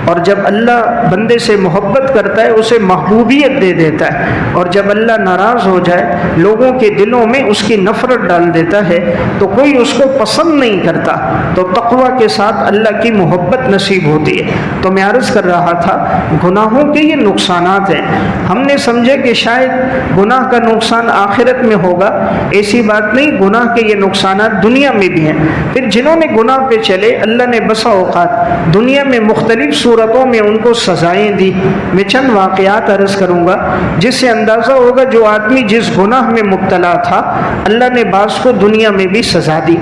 اور جب اللہ بندے سے محبت کرتا ہے اسے محبوبیت دے دیتا ہے، اور جب اللہ ناراض ہو جائے لوگوں کے دلوں میں اس کی نفرت ڈال دیتا ہے تو کوئی اس کو پسند نہیں کرتا۔ تو تقوی کے ساتھ اللہ کی محبت نصیب ہوتی ہے۔ تو میں عرض کر رہا تھا گناہوں کے یہ نقصانات ہیں۔ ہم نے سمجھے کہ شاید گناہ کا نقصان آخرت میں ہوگا، ایسی بات نہیں، گناہ کے یہ نقصانات دنیا میں بھی ہیں۔ پھر جنہوں نے گناہ پہ چلے اللہ نے بسا اوقات دنیا میں مختلف صورتوں میں ان کو سزائیں دی۔ میں چند واقعات عرض کروں گا جس سے اندازہ ہوگا جو آدمی جس گناہ میں مبتلا تھا اللہ نے بعض کو دنیا میں بھی سزا دی۔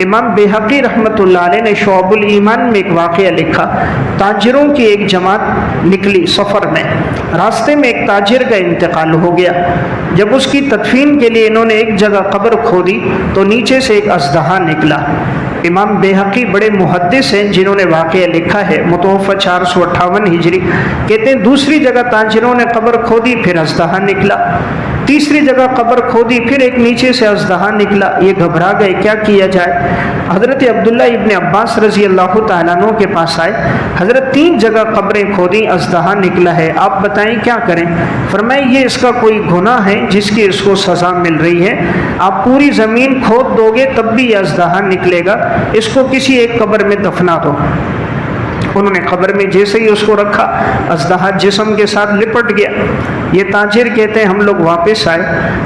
امام بیہقی رحمۃ اللہ علیہ نے شعب الایمان میں ایک واقعہ لکھا۔ تاجروں کی ایک جماعت نکلی سفر میں، راستے میں ایک تاجر کا انتقال ہو گیا۔ جب اس کی تدفین کے لیے انہوں نے ایک جگہ قبر کھودی تو نیچے سے ایک اژدہا نکلا۔ امام بیہقی بڑے محدث ہیں جنہوں نے واقعہ لکھا ہے، متوفہ 458 ہجری، کہتے ہیں دوسری جگہ تاجروں نے قبر کھودی پھر اژدہا نکلا، تیسری جگہ قبر کھودی پھر ایک نیچے سے اژدہا نکلا۔ یہ گھبرا گئے کیا کیا جائے؟ حضرت عبداللہ ابن عباس رضی اللہ تعالیٰ عنہ کے پاس آئے، حضرت 3 جگہ قبریں کھودی اژدہا نکلا ہے، آپ بتائیں کیا کریں؟ فرمائے یہ اس کا کوئی گناہ ہے جس کی اس کو سزا مل رہی ہے، آپ پوری زمین کھود دو گے تب بھی یہ اژدہا نکلے گا، اس کو کسی ایک قبر میں دفنا دو۔ انہوں نے قبر میں جیسے ہی اس کو رکھا اژدہا جسم کے ساتھ لپٹ گیا۔ یہ تاجر کہتے ہیں ہم لوگ واپس آئے،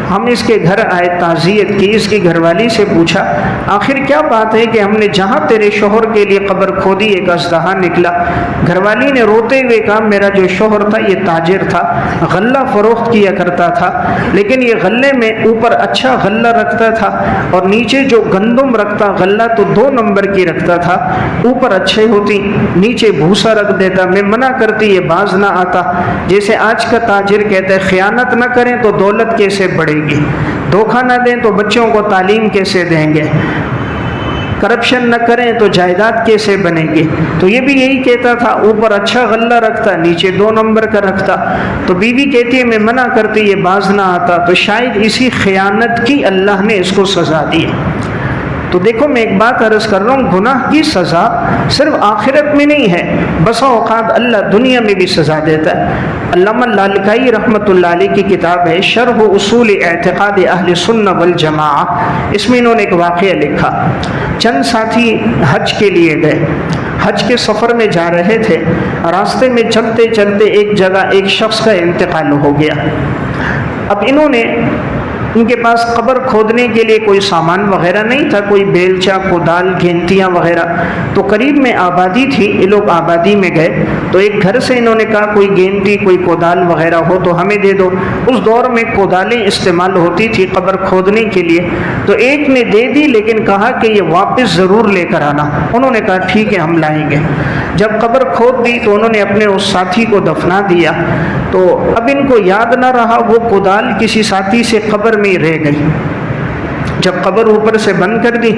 ہم اس کے گھر آئے، تعزیت کی، اس کی گھر والی سے پوچھا آخر کیا بات ہے کہ ہم نے جہاں تیرے شوہر کے لیے قبر کھودی ایک اژدہا نکلا۔ گھر والی نے روتے ہوئے کہا میرا جو شوہر تھا یہ تاجر تھا، غلہ فروخت کیا کرتا تھا، لیکن یہ غلے میں اوپر اچھا غلہ رکھتا تھا اور نیچے جو گندم رکھتا غلہ تو 2 نمبر کی رکھتا تھا، اوپر اچھے ہوتی نیچے بھوسا رکھ دیتا، میں منع کرتی یہ باز نہ آتا۔ جیسے آج کا تاجر کہتا ہے خیانت نہ کریں تو دولت کیسے بڑھے گی، دھوکہ نہ دیں تو بچوں کو تعلیم کیسے دیں گے، کرپشن نہ کریں تو جائیداد کیسے بنے گی۔ تو یہ بھی یہی کہتا تھا، اوپر اچھا غلہ رکھتا نیچے 2 نمبر کا رکھتا۔ تو بیوی کہتی ہے میں منع کرتی یہ باز نہ آتا، تو شاید اسی خیانت کی اللہ نے اس کو سزا دی۔ تو دیکھو میں ایک بات عرض کر رہا ہوں، گناہ کی سزا صرف آخرت میں نہیں ہے، بسا اوقات اللہ دنیا میں بھی سزا دیتا ہے۔ علامہ لالکائی رحمۃ اللہ علیہ کی کتاب ہے شرح اصول اعتقاد اہل سنہ والجماعہ، اس میں انہوں نے ایک واقعہ لکھا۔ چند ساتھی حج کے لیے گئے، حج کے سفر میں جا رہے تھے، راستے میں چلتے چلتے ایک جگہ ایک شخص کا انتقال ہو گیا۔ اب انہوں نے ان کے پاس قبر کھودنے کے لیے کوئی سامان وغیرہ نہیں تھا، کوئی بیلچا، کودال، گھینٹیاں وغیرہ، تو قریب میں آبادی تھی، یہ لوگ آبادی میں گئے تو ایک گھر سے انہوں نے کہا کوئی گھینٹی کوئی کودال وغیرہ ہو تو ہمیں دے دو۔ اس دور میں کودالیں استعمال ہوتی تھی قبر کھودنے کے لیے، تو ایک نے دے دی لیکن کہا کہ یہ واپس ضرور لے کر آنا۔ انہوں نے کہا ٹھیک ہے ہم لائیں گے۔ جب قبر کھود دی تو انہوں نے اپنے اس ساتھی کو دفنا دیا، تو اب ان کو یاد نہ رہا وہ کودال کسی ساتھی سے قبر میں رہ گئی۔ جب قبر اوپر سے بند کر دی،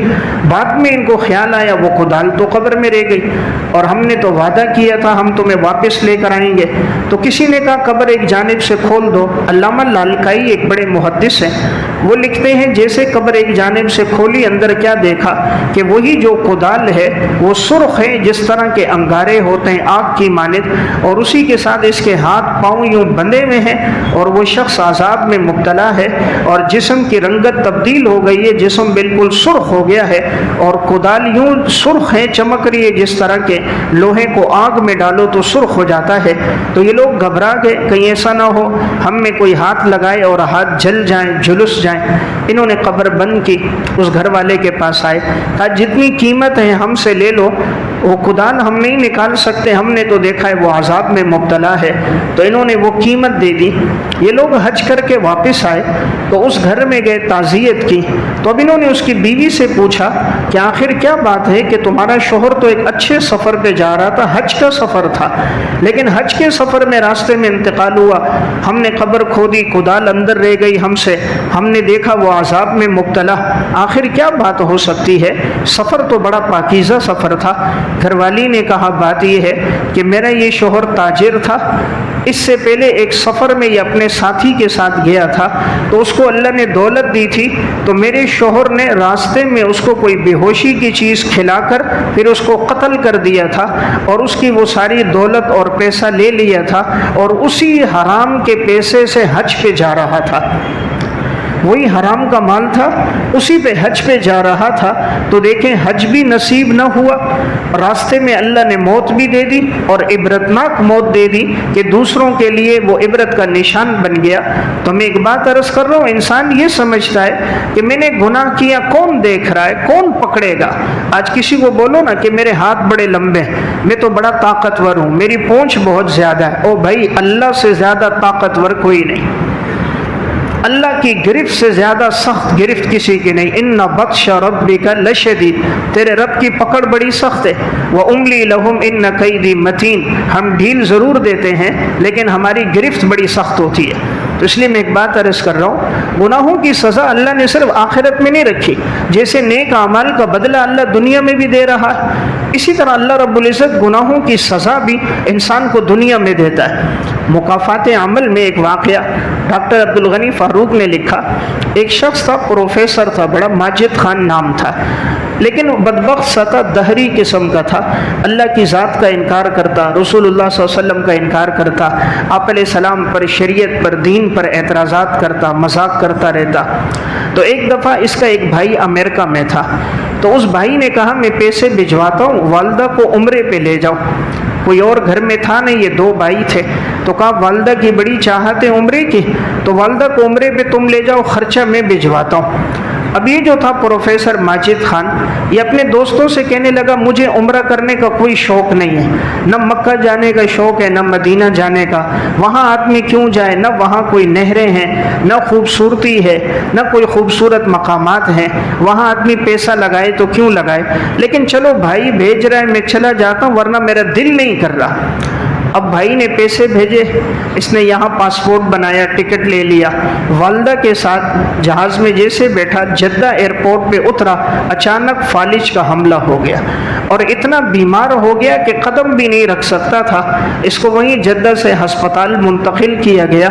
بعد میں ان کو خیال آیا وہ کدال تو قبر میں رہ گئی اور ہم نے تو وعدہ کیا تھا ہم تمہیں واپس لے کر آئیں گے۔ تو کسی نے کہا قبر ایک جانب سے کھول دو۔ علامہ لالکائی ایک بڑے محدث ہیں، وہ لکھتے ہیں جیسے قبر ایک جانب سے کھولی، اندر کیا دیکھا کہ وہی جو کدال ہے وہ سرخ ہے جس طرح کے انگارے ہوتے ہیں آگ کی مانند، اور اسی کے ساتھ اس کے ہاتھ پاؤں یوں بندھے ہوئے ہیں، اور وہ شخص عذاب میں مبتلا ہے اور جسم کی رنگت تبدیل ہو گئی ہے، جسم بالکل سرخ ہو گیا ہے، اور کدال یوں سرخ ہے، چمک رہی ہے جس طرح کے لوہے کو آگ میں ڈالو تو سرخ ہو جاتا ہے۔ تو یہ لوگ گھبرا گئے کہیں ایسا نہ ہو ہم میں کوئی ہاتھ لگائے اور ہاتھ جل جائیں جلس جائیں۔ انہوں نے قبر بند کی، اس گھر والے کے پاس آئے، کہا جتنی قیمت ہے ہم سے لے لو، وہ کدال ہم نہیں نکال سکتے، ہم نے تو دیکھا ہے وہ عذاب میں مبتلا ہے۔ تو انہوں نے وہ قیمت دے دی۔ یہ لوگ حج کر کے واپس آئے تو اس گھر میں گئے، تعزیت کی، تو اب انہوں نے اس کی بیوی سے پوچھا کہ آخر کیا بات ہے کہ تمہارا شوہر تو ایک اچھے سفر پہ جا رہا تھا، حج کا سفر تھا، لیکن حج کے سفر میں راستے میں انتقال ہوا، ہم نے قبر کھودی، کدال اندر رہ گئی ہم سے، ہم نے دیکھا وہ عذاب میں مبتلا، آخر کیا بات ہو سکتی ہے؟ سفر تو بڑا پاکیزہ سفر تھا۔ گھر والی نے کہا بات یہ ہے کہ میرا یہ شوہر تاجر تھا، اس سے پہلے ایک سفر میں یہ اپنے ساتھی کے ساتھ گیا تھا تو اس کو اللہ نے دولت دی تھی، تو میرے شوہر نے راستے میں اس کو کوئی بے ہوشی کی چیز کھلا کر پھر اس کو قتل کر دیا تھا اور اس کی وہ ساری دولت اور پیسہ لے لیا تھا، اور اسی حرام کے پیسے سے حج پہ جا رہا تھا، وہی حرام کا مال تھا، اسی پہ حج پہ جا رہا تھا۔ تو دیکھیں حج بھی نصیب نہ ہوا، راستے میں اللہ نے موت بھی دے دی اور عبرتناک موت دے دی کہ دوسروں کے لیے وہ عبرت کا نشان بن گیا۔ تو میں ایک بات عرض کر رہا ہوں، انسان یہ سمجھتا ہے کہ میں نے گناہ کیا، کون دیکھ رہا ہے، کون پکڑے گا؟ آج کسی کو بولو نا کہ میرے ہاتھ بڑے لمبے ہیں، میں تو بڑا طاقتور ہوں، میری پونچھ بہت زیادہ ہے، او بھائی اللہ سے زیادہ طاقتور کوئی نہیں، اللہ کی گرفت سے زیادہ سخت گرفت کسی کی نہیں۔ ان بطش ربک لشدید، تیرے رب کی پکڑ بڑی سخت ہے۔ واملی لہم ان کیدی متین، ہم ڈھیل ضرور دیتے ہیں لیکن ہماری گرفت بڑی سخت ہوتی ہے۔ تو اس لیے میں ایک بات عرض کر رہا ہوں، گناہوں کی سزا اللہ نے صرف آخرت میں نہیں رکھی، جیسے نیک اعمال کا بدلہ اللہ دنیا میں بھی دے رہا ہے، اسی طرح اللہ رب العزت گناہوں کی سزا بھی انسان کو دنیا میں دیتا ہے۔ مکافات عمل میں ایک واقعہ ڈاکٹر عبدالغنی فاروق نے لکھا، ایک شخص تھا، پروفیسر تھا، بڑا ماجد خان نام تھا، لیکن بدبخت سا تھا، دہری قسم کا تھا، اللہ کی ذات کا انکار کرتا، رسول اللہ صلی اللہ علیہ وسلم کا انکار کرتا، آپ علیہ السلام پر، شریعت پر، دین پر اعتراضات کرتا، مذاق کرتا رہتا۔ تو ایک دفعہ اس کا ایک بھائی امریکہ میں تھا، تو اس بھائی نے کہا میں پیسے بھجواتا ہوں، والدہ کو عمرے پہ لے جاؤ، کوئی اور گھر میں تھا نہیں، یہ دو بھائی تھے، تو کہا والدہ کی بڑی چاہت ہے عمرے کی، تو والدہ کو عمرے پہ تم لے جاؤ، خرچہ میں بھجواتا ہوں۔ اب یہ جو تھا پروفیسر ماجد خان، یہ اپنے دوستوں سے کہنے لگا مجھے عمرہ کرنے کا کوئی شوق نہیں ہے، نہ مکہ جانے کا شوق ہے، نہ مدینہ جانے کا، وہاں آدمی کیوں جائے، نہ وہاں کوئی نہریں ہیں، نہ خوبصورتی ہے، نہ کوئی خوبصورت مقامات ہیں، وہاں آدمی پیسہ لگائے تو کیوں لگائے، لیکن چلو بھائی بھیج رہا ہے میں چلا جاتا ہوں ورنہ میرا دل نہیں کر رہا۔ اب بھائی نے پیسے بھیجے، اس نے یہاں پاسپورٹ بنایا، ٹکٹ لے لیا، والدہ کے ساتھ جہاز میں جیسے بیٹھا، جدہ ایئرپورٹ پہ اترا، اچانک فالج کا حملہ ہو گیا اور اتنا بیمار ہو گیا کہ قدم بھی نہیں رکھ سکتا تھا۔ اس کو وہیں جدہ سے ہسپتال منتقل کیا گیا۔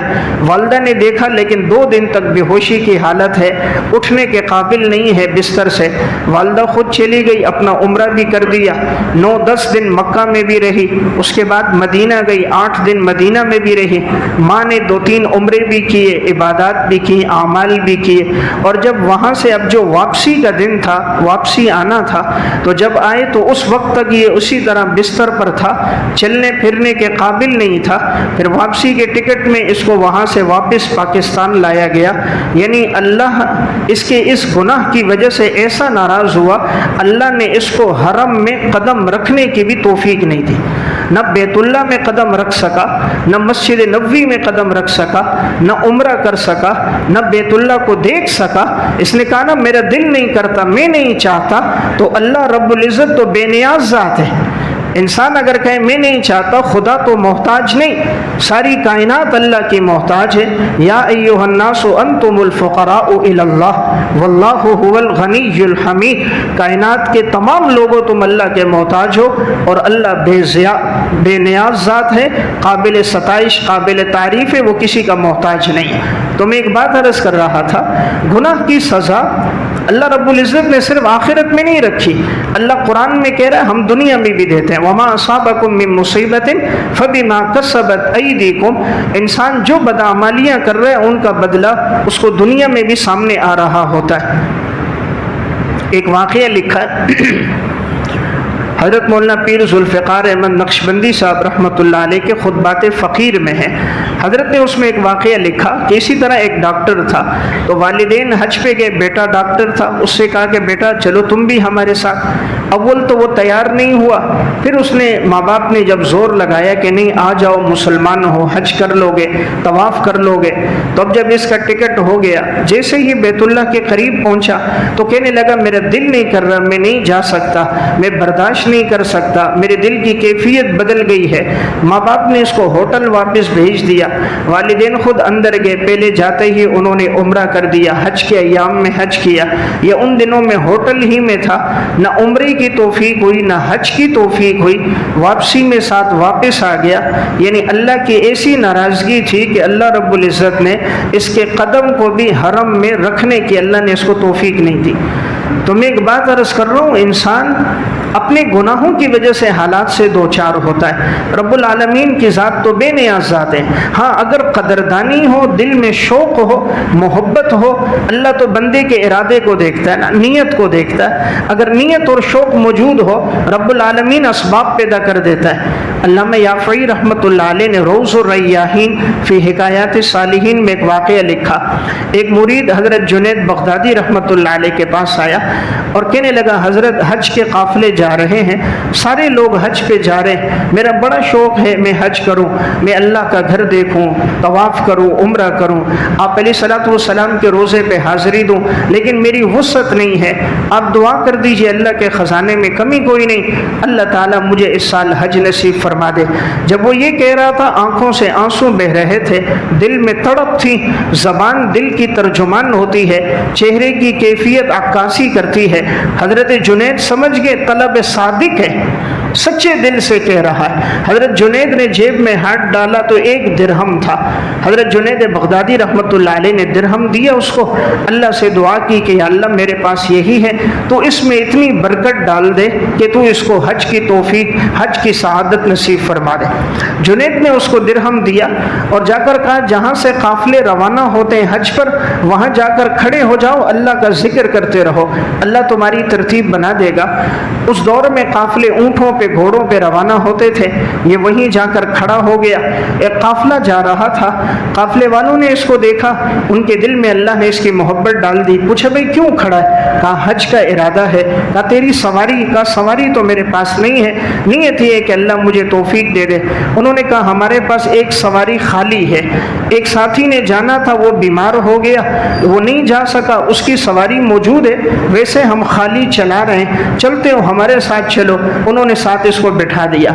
والدہ نے دیکھا لیکن 2 دن تک بے ہوشی کی حالت ہے، اٹھنے کے قابل نہیں ہے بستر سے۔ والدہ خود چلی گئی، اپنا عمرہ بھی کر دیا، 9-10 دن مکہ میں بھی رہی، اس کے بعد مدینہ گئی، 8 دن مدینہ میں بھی رہی۔ ماں نے 2-3 عمرے بھی کیے، عبادات بھی کی، اعمال بھی کیے، اور جب وہاں سے اب جو واپسی کا دن تھا، واپسی آنا تھا، تو جب آئے تو اس وقت تک یہ اسی طرح بستر پر تھا، چلنے پھرنے کے قابل نہیں تھا۔ پھر واپسی کے ٹکٹ میں اس کو وہاں سے واپس پاکستان لایا گیا۔ یعنی اللہ اس کے اس گناہ کی وجہ سے ایسا ناراض ہوا، اللہ نے اس کو حرم میں قدم رکھنے کی بھی توفیق نہیں دی، نہ بیت اللہ میں قدم رکھ سکا، نہ مسجد نبوی میں قدم رکھ سکا، نہ عمرہ کر سکا، نہ بیت اللہ کو دیکھ سکا۔ اس نے کہا نا میرا دل نہیں کرتا، میں نہیں چاہتا۔ تو اللہ رب العزت تو بے نیاز ذات ہے، انسان اگر کہے میں نہیں چاہتا، خدا تو محتاج نہیں، ساری کائنات اللہ کی محتاج ہے۔ یا ایھا الناس انتم الفقراء الی اللہ واللہ هو الغنی الحمید، کائنات کے تمام لوگوں تم اللہ کے محتاج ہو اور اللہ بے نیاز ذات ہے، قابل ستائش، قابل تعریف ہے، وہ کسی کا محتاج نہیں۔ تو میں ایک بات عرض کر رہا تھا، گناہ کی سزا اللہ رب العزت نے صرف آخرت میں نہیں رکھی، اللہ قرآن میں کہہ رہا ہے ہم دنیا میں بھی دیتے ہیں۔ وما اصابکم من مصیبت فبما کسبت ایدیکم، انسان جو بدعمالیاں کر رہے ہیں ان کا بدلہ اس کو دنیا میں بھی سامنے آ رہا ہوتا ہے۔ ایک واقعہ لکھا ہے حضرت مولانا پیر ذوالفقار احمد نقشبندی صاحب رحمۃ اللہ علیہ کے خطبات فقیر میں ہے۔ حضرت نے اس میں ایک واقعہ لکھا کہ اسی طرح ایک ڈاکٹر تھا، تو والدین حج پہ گئے، بیٹا ڈاکٹر تھا، اس سے کہا کہ بیٹا چلو تم بھی ہمارے ساتھ۔ اول تو وہ تیار نہیں ہوا، پھر اس نے ماں باپ نے جب زور لگایا کہ نہیں آ جاؤ، مسلمان ہو، حج کر لو گے، طواف کر لو گے، تو اب جب اس کا ٹکٹ ہو گیا، جیسے ہی بیت اللہ کے قریب پہنچا تو کہنے لگا میرا دل نہیں کر رہا، میں نہیں جا سکتا، میں برداشت نہیں کر سکتا، میرے دل کی کیفیت بدل گئی ہے۔ ماں باپ نے اس کو ہوٹل واپس بھیج دیا، والدین خود اندر گئے، پہلے جاتے ہی انہوں نے عمرہ کر دیا، حج کے ایام میں حج کیا۔ یہ ان دنوں میں ہوٹل ہی میں تھا، نہ عمرے کی توفیق ہوئی نہ حج کی توفیق ہوئی، واپسی میں ساتھ واپس آ گیا۔ یعنی اللہ کی ایسی ناراضگی تھی کہ اللہ رب العزت نے اس کے قدم کو بھی حرم میں رکھنے کی اللہ نے اس کو توفیق نہیں دی۔ تو میں ایک بات عرض کر رہا ہوں، انسان اپنے گناہوں کی وجہ سے حالات سے دوچار ہوتا ہے۔ رب العالمین کی ذات تو بے نیاز ذات ہے، ہاں اگر قدردانی ہو، دل میں شوق ہو، محبت ہو، اللہ تو بندے کے ارادے کو دیکھتا ہے نا، نیت کو دیکھتا ہے۔ اگر نیت اور شوق موجود ہو، رب العالمین اسباب پیدا کر دیتا ہے۔ علامہ یافعی رحمۃ اللہ علیہ نے روض الریاحین فی حکایات الصالحین میں ایک واقعہ لکھا۔ ایک مرید حضرت جنید بغدادی رحمۃ اللہ علیہ کے پاس آیا اور کہنے لگا حضرت حج کے قافلے جا رہے ہیں، سارے لوگ حج پہ جا رہے ہیں، میرا بڑا شوق ہے میں حج کروں، میں اللہ کا گھر دیکھوں، طواف کروں، عمرہ کروں، آپ علیہ الصلوۃ والسلام کے روزے پہ حاضری دوں، لیکن میری وسعت نہیں ہے، آپ دعا کر دیجئے اللہ کے خزانے میں کمی کوئی نہیں، اللہ تعالیٰ مجھے اس سال حج نصیب فرما دے۔ جب وہ یہ کہہ رہا تھا آنکھوں سے آنسو بہ رہے تھے، دل میں تڑپ تھی، زبان دل کی ترجمان ہوتی ہے، چہرے کی کیفیت عکاسی کرتی ہے۔ حضرت جنید سمجھ گئے طلب صادق ہے، سچے دل سے کہہ رہا ہے۔ حضرت جنید نے جیب میں ہاتھ ڈالا تو 1 درہم تھا۔ حضرت جنید بغدادی رحمۃ اللہ علیہ نے درہم دیا اس کو، اللہ سے دعا کی کہ یا اللہ میرے پاس یہی ہے، تو اس میں اتنی برکت ڈال دے کہ تو اس کو حج کی توفیق، حج کی سعادت نصیب فرما دے۔ جنید نے اس کو درہم دیا اور جا کر کہا جہاں سے قافلے روانہ ہوتے ہیں حج پر، وہاں جا کر کھڑے ہو جاؤ، اللہ کا ذکر کرتے رہو، اللہ تمہاری ترتیب بنا دے گا۔ اس دور میں قافلے اونٹوں پہ، گھوڑوں پہ روانہ ہوتے تھے، یہ وہیں جا کر کھڑا ہو گیا۔ ایک قافلہ جا رہا تھا، قافلے والوں نے اس کو دیکھا، ان کے دل میں اللہ نے اس کی محبت ڈال دی۔ پوچھا بھئی کیوں کھڑا ہے؟ کہا حج کا ارادہ ہے۔ کہا تیری سواری؟ کہا سواری تو میرے پاس نہیں ہے، نیت یہ ہے کہ اللہ مجھے توفیق دے دے۔ انہوں نے کہا ہمارے پاس ایک سواری خالی ہے، ایک ساتھی نے جانا تھا وہ بیمار ہو گیا، وہ نہیں جا سکا، اس کی سواری موجود ہے، ویسے ہم خالی چلا رہے ہیں، چلتے ہو ہمارے ساتھ چلو۔ انہوں نے ساتھ اس کو بٹھا دیا۔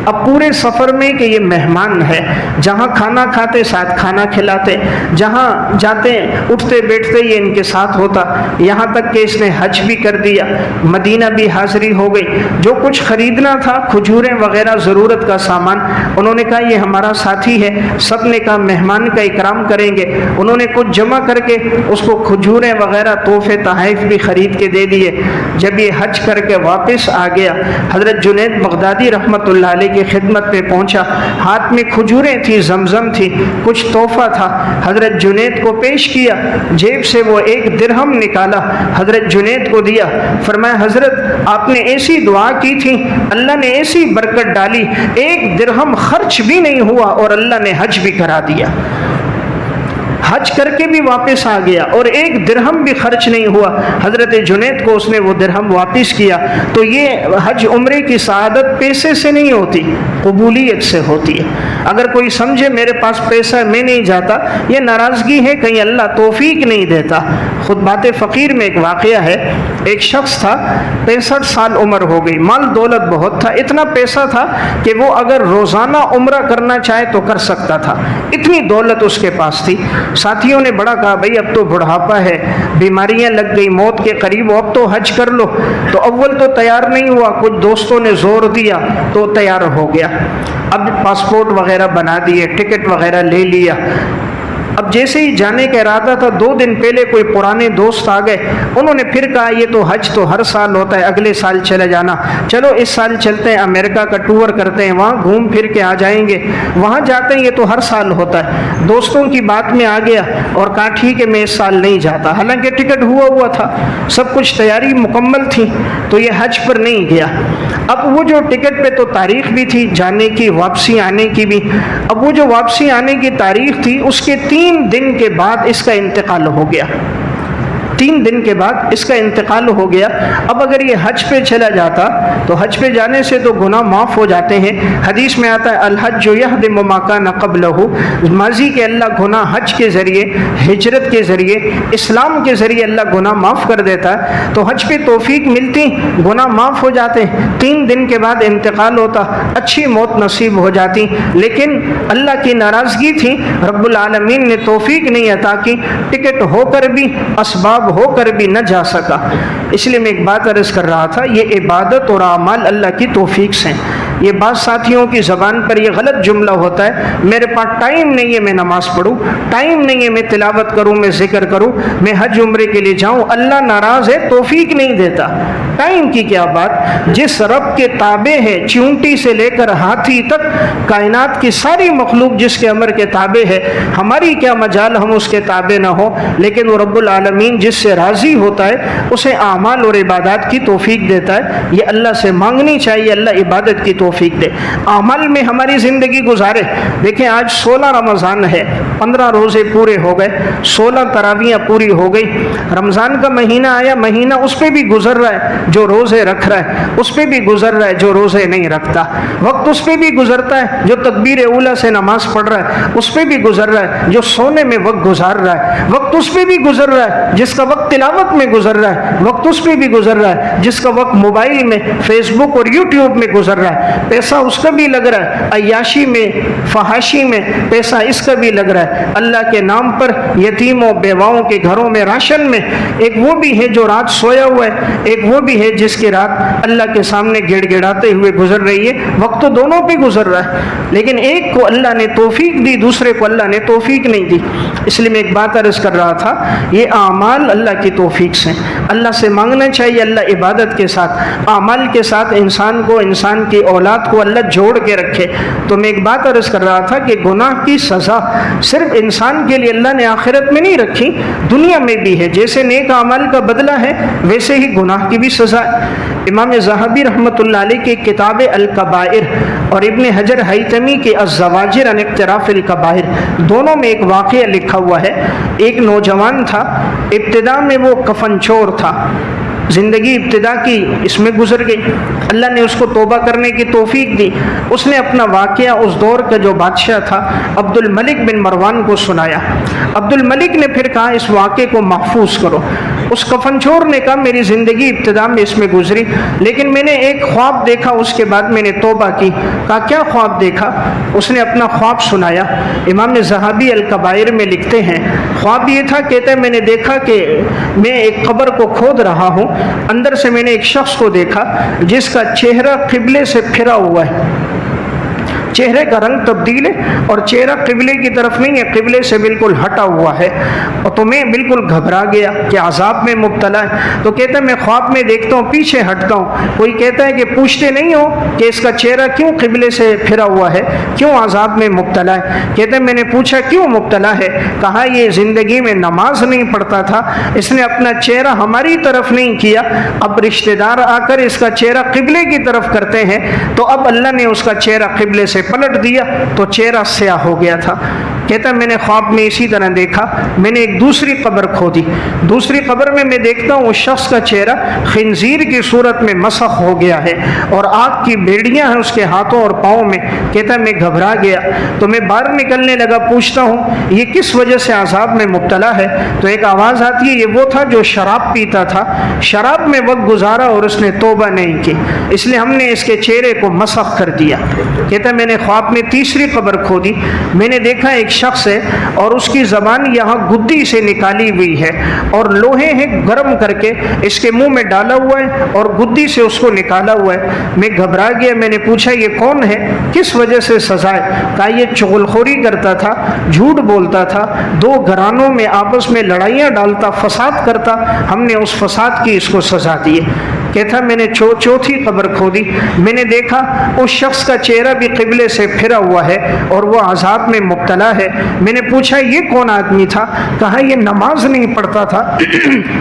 اب پورے سفر میں کہ یہ مہمان ہے، جہاں کھانا کھاتے ساتھ کھانا کھلاتے، جہاں جاتے اٹھتے بیٹھتے یہ ان کے ساتھ ہوتا، یہاں تک کہ اس نے حج بھی کر دیا، مدینہ بھی حاضری ہو گئی۔ جو کچھ خریدنا تھا، کھجوریں وغیرہ ضرورت کا سامان، انہوں نے کہا یہ ہمارا ساتھی ہے، سب نے کہا مہمان کا اکرام کریں گے۔ انہوں نے کچھ جمع کر کے اس کو کھجوریں وغیرہ تحفے تحائف بھی خرید کے دے دیے۔ جب یہ حج کر کے واپس آ گیا، حضرت جنید بغدادی رحمۃ اللہ علیہ کی خدمت میں پہنچا، ہاتھ میں کھجوریں تھی، زمزم تھی، کچھ تحفہ تھا، حضرت جنید کو پیش کیا۔ جیب سے وہ 1 درہم نکالا، حضرت جنید کو دیا، فرمایا حضرت آپ نے ایسی دعا کی تھی، اللہ نے ایسی برکت ڈالی، 1 درہم خرچ بھی نہیں ہوا اور اللہ نے حج بھی کرا دیا۔ حج کر کے بھی واپس آ گیا اور 1 درہم بھی خرچ نہیں ہوا۔ حضرت جنید کو اس نے وہ درہم واپس کیا۔ تو یہ حج عمرے کی سعادت پیسے سے نہیں ہوتی، قبولیت سے ہوتی ہے۔ اگر کوئی سمجھے میرے پاس پیسہ میں نہیں جاتا، یہ ناراضگی ہے، کہیں اللہ توفیق نہیں دیتا۔ خدا خطبات فقیر میں ایک واقعہ ہے، ایک شخص تھا 65 سال عمر ہو گئی، مال دولت بہت تھا، اتنا پیسہ تھا کہ وہ اگر روزانہ عمرہ کرنا چاہے تو کر سکتا تھا، اتنی دولت اس کے پاس تھی۔ ساتھیوں نے بڑا کہا بھائی اب تو بڑھاپا ہے، بیماریاں لگ گئی، موت کے قریب ہو، اب تو حج کر لو۔ تو اول تو تیار نہیں ہوا، کچھ دوستوں نے زور دیا تو تیار ہو گیا۔ اب پاسپورٹ وغیرہ بنا دیے، ٹکٹ وغیرہ لے لیا۔ اب جیسے ہی جانے کا ارادہ تھا 2 دن پہلے کوئی پرانے دوست آ گئے، انہوں نے پھر کہا یہ تو حج تو ہر سال ہوتا ہے، اگلے سال چلے جانا، چلو اس سال چلتے ہیں، امریکہ کا ٹور کرتے ہیں، وہاں گھوم پھر کے آ جائیں گے، وہاں جاتے ہیں، یہ تو ہر سال ہوتا ہے۔ دوستوں کی بات میں آ گیا اور کہا ٹھیک ہے میں اس سال نہیں جاتا، حالانکہ ٹکٹ ہوا تھا، سب کچھ تیاری مکمل تھی، تو یہ حج پر نہیں گیا۔ اب وہ جو ٹکٹ پہ تو تاریخ بھی تھی جانے کی، واپسی آنے کی بھی، اب وہ جو واپسی آنے کی تاریخ تھی اس کے 3 دن کے بعد اس کا انتقال ہو گیا، 3 دن کے بعد اس کا انتقال ہو گیا۔ اب اگر یہ حج پہ چلا جاتا تو حج پہ جانے سے تو گناہ معاف ہو جاتے ہیں، حدیث میں آتا ہے الحج یہدم ما کان قبلہ، ماضی کے اللہ گناہ حج کے ذریعے، ہجرت کے ذریعے، اسلام کے ذریعے اللہ گناہ معاف کر دیتا ہے، تو حج پہ توفیق ملتی، گناہ معاف ہو جاتے، 3 دن کے بعد انتقال ہوتا، اچھی موت نصیب ہو جاتی، لیکن اللہ کی ناراضگی تھی، رب العالمین نے توفیق نہیں عطا کی، ٹکٹ ہو کر بھی، اسباب ہو کر بھی نہ جا سکا۔ اس لیے میں ایک بات عرض کر رہا تھا، یہ عبادت اور اعمال اللہ کی توفیق سے۔ یہ بعض ساتھیوں کی زبان پر یہ غلط جملہ ہوتا ہے، میرے پاس ٹائم نہیں ہے میں نماز پڑھوں، ٹائم نہیں ہے میں تلاوت کروں، میں ذکر کروں، میں حج عمرے کے لیے جاؤں، اللہ ناراض ہے، توفیق نہیں دیتا۔ ٹائم کی کیا بات، جس رب کے تابع ہے، چیونٹی سے لے کر ہاتھی تک، کائنات کی ساری مخلوق جس کے امر کے تابع ہے، ہماری کیا مجال ہم اس کے تابع نہ ہو، لیکن وہ رب العالمین جس سے راضی ہوتا ہے اسے اعمال اور عبادات کی توفیق دیتا ہے۔ یہ اللہ سے مانگنی چاہیے، اللہ عبادت کی توفیق دے، عمل میں ہماری زندگی گزارے۔ دیکھیں آج 16 رمضان ہے، 15 روزے پورے ہو گئے، 16 تراویحیں پوری ہو گئی، رمضان کا مہینہ آیا، مہینہ اس پہ بھی گزر رہا ہے جو روزے رکھ رہا ہے، اس پہ بھی گزر رہا ہے جو روزے نہیں رکھتا، وقت اس پہ بھی گزرتا ہے جو تکبیر اولیٰ سے نماز پڑھ رہا ہے، اس پہ بھی گزر رہا ہے جو سونے میں وقت گزار رہا ہے، وقت اس پہ بھی گزر رہا ہے جس کا وقت تلاوت میں گزر رہا ہے، وقت اس پہ بھی گزر رہا ہے جس کا وقت موبائل میں، فیس بک اور یوٹیوب میں گزر رہا ہے، پیسہ اس کا بھی لگ رہا ہے، عیاشی میں، فحاشی میں پیسہ اس کا بھی لگ رہا ہے، اللہ کے نام پر یتیموں بیواؤں کے گھروں میں راشن میں، ایک وہ بھی ہے جو رات سویا ہوا ہے، ایک وہ بھی ہے جس کی رات اللہ کے سامنے گڑ گڑاتے ہوئے گزر رہی ہے، وقت تو دونوں پہ گزر رہا ہے، لیکن ایک کو اللہ نے توفیق دی، دوسرے کو اللہ نے توفیق نہیں دی۔ اس لیے میں ایک بات عرض کر رہا تھا، یہ اعمال اللہ کی توفیق سے، اللہ سے مانگنا چاہیے، اللہ عبادت کے ساتھ، اعمال کے ساتھ انسان کو، انسان کی اولاد کو اللہ جوڑ کے رکھے۔ تو میں ایک بات عرض کر رہا تھا کہ گناہ کی سزا صرف انسان کے لیے اللہ نے آخرت میں نہیں رکھی، دنیا میں بھی ہے، جیسے نیک اعمال کا بدلہ ہے ویسے ہی گناہ کی بھی سزا ہے۔ امام ذہبی رحمۃ اللہ علیہ کی کتاب الکبائر اور ابن حجر حیتمی کے الزواجر عن اقتراف الکبائر، دونوں میں ایک واقعہ لکھا ہوا ہے۔ ایک نوجوان تھا، ابتدا میں وہ کفن چور تھا، زندگی ابتدا کی اس میں گزر گئی، اللہ نے اس کو توبہ کرنے کی توفیق دی، اس نے اپنا واقعہ اس دور کا جو بادشاہ تھا عبد الملک بن مروان کو سنایا۔ عبد الملک نے پھر کہا اس واقعے کو محفوظ کرو۔ اس کفن چور نے کہا میری زندگی ابتدا میں اس میں گزری، لیکن میں نے ایک خواب دیکھا، اس کے بعد میں نے توبہ کی۔ کہا کیا خواب دیکھا؟ اس نے اپنا خواب سنایا۔ امام ذہبی الکبائر میں لکھتے ہیں خواب یہ تھا، کہتے ہیں میں نے دیکھا کہ میں ایک قبر کو کھود رہا ہوں، اندر سے میں نے ایک شخص کو دیکھا جس کا چہرہ قبلے سے پھرا ہوا ہے، چہرے کا رنگ تبدیل ہے اور چہرہ قبلے کی طرف نہیں ہے، قبلے سے بالکل ہٹا ہوا ہے، اور تو میں بالکل گھبرا گیا کہ عذاب میں مبتلا ہے۔ تو کہتا ہے میں خواب میں دیکھتا ہوں پیچھے ہٹتا ہوں، کوئی کہتا ہے کہ پوچھتے نہیں ہو کہ اس کا چہرہ کیوں قبلے سے پھرا ہوا ہے، کیوں عذاب میں مبتلا ہے؟ کہتے ہیں میں نے پوچھا کیوں مبتلا ہے؟ کہا یہ زندگی میں نماز نہیں پڑھتا تھا، اس نے اپنا چہرہ ہماری طرف نہیں کیا، اب رشتہ دار آ کر اس کا چہرہ قبلے کی طرف کرتے ہیں، تو اب اللہ نے اس کا چہرہ قبلے سے پلٹ دیا تو چہرہ سیاہ ہو گیا تھا۔ کہتا ہے میں نے خواب میں اسی طرح دیکھا، میں نے ایک دوسری قبر کھودی، دوسری قبر میں دیکھتا ہوں اس شخص کا چہرہ خنزیر کی صورت میں مسخ ہو گیا ہے اور آگ کی بیڑیاں ہیں اس کے ہاتھوں اور پاؤں میں۔ کہتا ہے میں گھبرا گیا تو میں باہر نکلنے لگا، پوچھتا ہوں یہ کس وجہ سے عذاب میں مبتلا ہے؟ تو ایک آواز آتی ہے یہ وہ تھا جو شراب پیتا تھا، شراب میں وقت گزارا اور اس نے توبہ نہیں کی، اس لیے ہم نے اس کے چہرے کو مسخ کر دیا۔ کہتا ہے میں نے خواب میں تیسری قبر کھودی، میں نے دیکھا ایک شخص ہے اور اس کی زبان یہاں گدی سے نکالی ہوئی ہے اور لوہے ہیں گرم کر کے اس کے منہ میں ڈالا ہوا ہے اور گدی سے اس کو نکالا ہوا ہے۔ میں گھبرا گیا، میں نے پوچھا یہ کون ہے، کس وجہ سے سزا ہے؟ کہا یہ چغل خوری کرتا تھا، جھوٹ بولتا تھا، دو گھرانوں میں آپس میں لڑائیاں ڈالتا، فساد کرتا، ہم نے اس فساد کی اس کو سزا دی ہے۔ کہتا میں نے چوتھی قبر کھودی، میں نے دیکھا اس شخص کا چہرہ بھی قبلے سے پھرا ہوا ہے اور وہ عذاب میں مبتلا ہے۔ میں نے پوچھا یہ کون آدمی تھا؟ کہا یہ نماز نہیں پڑھتا تھا۔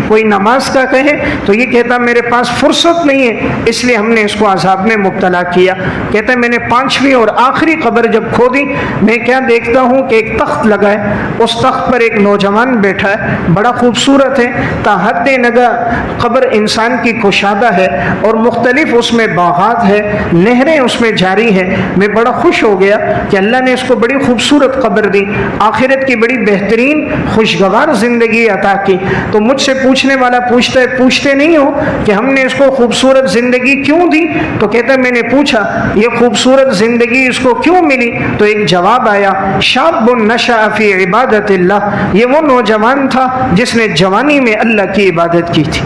کوئی نماز کا کہے تو یہ کہتا میرے پاس فرصت نہیں ہے اس لیے ہم نے اس کو عذاب میں مبتلا کیا۔ کہتا میں نے پانچویں اور آخری قبر جب کھودی، میں کیا دیکھتا ہوں کہ ایک تخت لگا ہے، اس تخت پر ایک نوجوان بیٹھا ہے، بڑا خوبصورت ہے، تا حد نگاہ قبر انسان کی کشادہ ہے اور مختلف اس میں باغات ہے، نہریں اس میں جاری ہیں۔ میں بڑا خوش ہو گیا کہ اللہ نے اس کو بڑی خوبصورت قبر دی، آخرت کی بڑی بہترین خوشگوار زندگی عطا کی۔ تو مجھ سے پوچھنے والا پوچھتا ہے پوچھتے نہیں ہو کہ ہم نے اس کو خوبصورت زندگی کیوں دی؟ تو کہتا ہے میں نے پوچھا یہ خوبصورت زندگی اس کو کیوں ملی؟ تو ایک جواب آیا، شاب نشأ فی عبادت اللہ، یہ وہ نوجوان تھا جس نے جوانی میں اللہ کی عبادت کی تھی،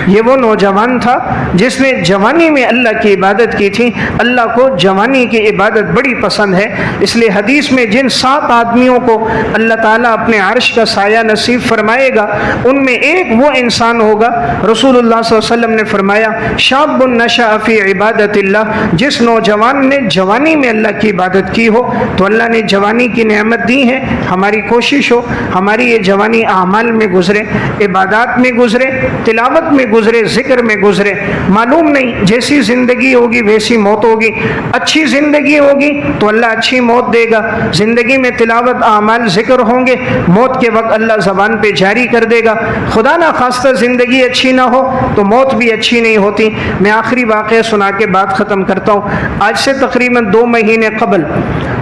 یہ وہ نوجوان تھا جس نے جوانی میں اللہ کی عبادت کی تھی۔ اللہ کو جوانی کی عبادت بڑی پسند ہے، اس لیے حدیث میں جن 7 آدمیوں کو اللہ تعالیٰ اپنے عرش کا سایہ نصیب فرمائے گا ان میں ایک وہ انسان ہوگا، رسول اللہ صلی اللہ علیہ وسلم نے فرمایا شاب نشأ فی عبادت اللہ، جس نوجوان نے جوانی میں اللہ کی عبادت کی ہو۔ تو اللہ نے جوانی کی نعمت دی ہے، ہماری کوشش ہو ہماری یہ جوانی اعمال میں گزرے، عبادات میں گزرے، تلاوت میں گزرے، ذکر میں گزرے۔ معلوم نہیں جیسی زندگی ہوگی ویسی موت ہوگی، اچھی زندگی ہوگی تو اللہ اچھی موت دے گا، زندگی میں تلاوت اعمال ذکر ہوں گے، موت کے وقت اللہ زبان پہ جاری کر دے گا۔ خدا نہ خواستہ زندگی اچھی نہ ہو تو موت بھی اچھی نہیں ہوتی۔ میں آخری واقعہ سنا کے بات ختم کرتا ہوں۔ آج سے تقریباً 2 مہینے قبل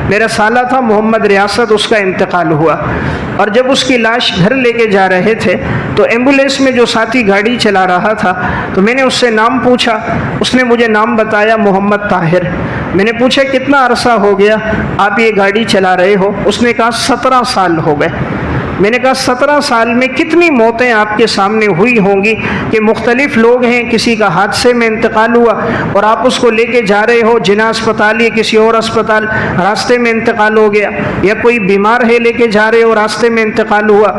میرا سالہ تھا محمد ریاست، اس کا انتقال ہوا اور جب اس کی لاش گھر لے کے جا رہے تھے تو ایمبولینس میں جو ساتھی گاڑی چلا رہا تھا تو میں نے اس سے نام پوچھا، اس نے مجھے نام بتایا محمد طاہر۔ میں نے پوچھا کتنا عرصہ ہو گیا آپ یہ گاڑی چلا رہے ہو؟ اس نے کہا 17 سال ہو گئے۔ میں نے کہا 17 سال میں کتنی موتیں آپ کے سامنے ہوئی ہوں گی کہ مختلف لوگ ہیں، کسی کا حادثے میں انتقال ہوا اور آپ اس کو لے کے جا رہے ہو جنا اسپتال یا کسی اور اسپتال، راستے میں انتقال ہو گیا، یا کوئی بیمار ہے لے کے جا رہے ہو راستے میں انتقال ہوا۔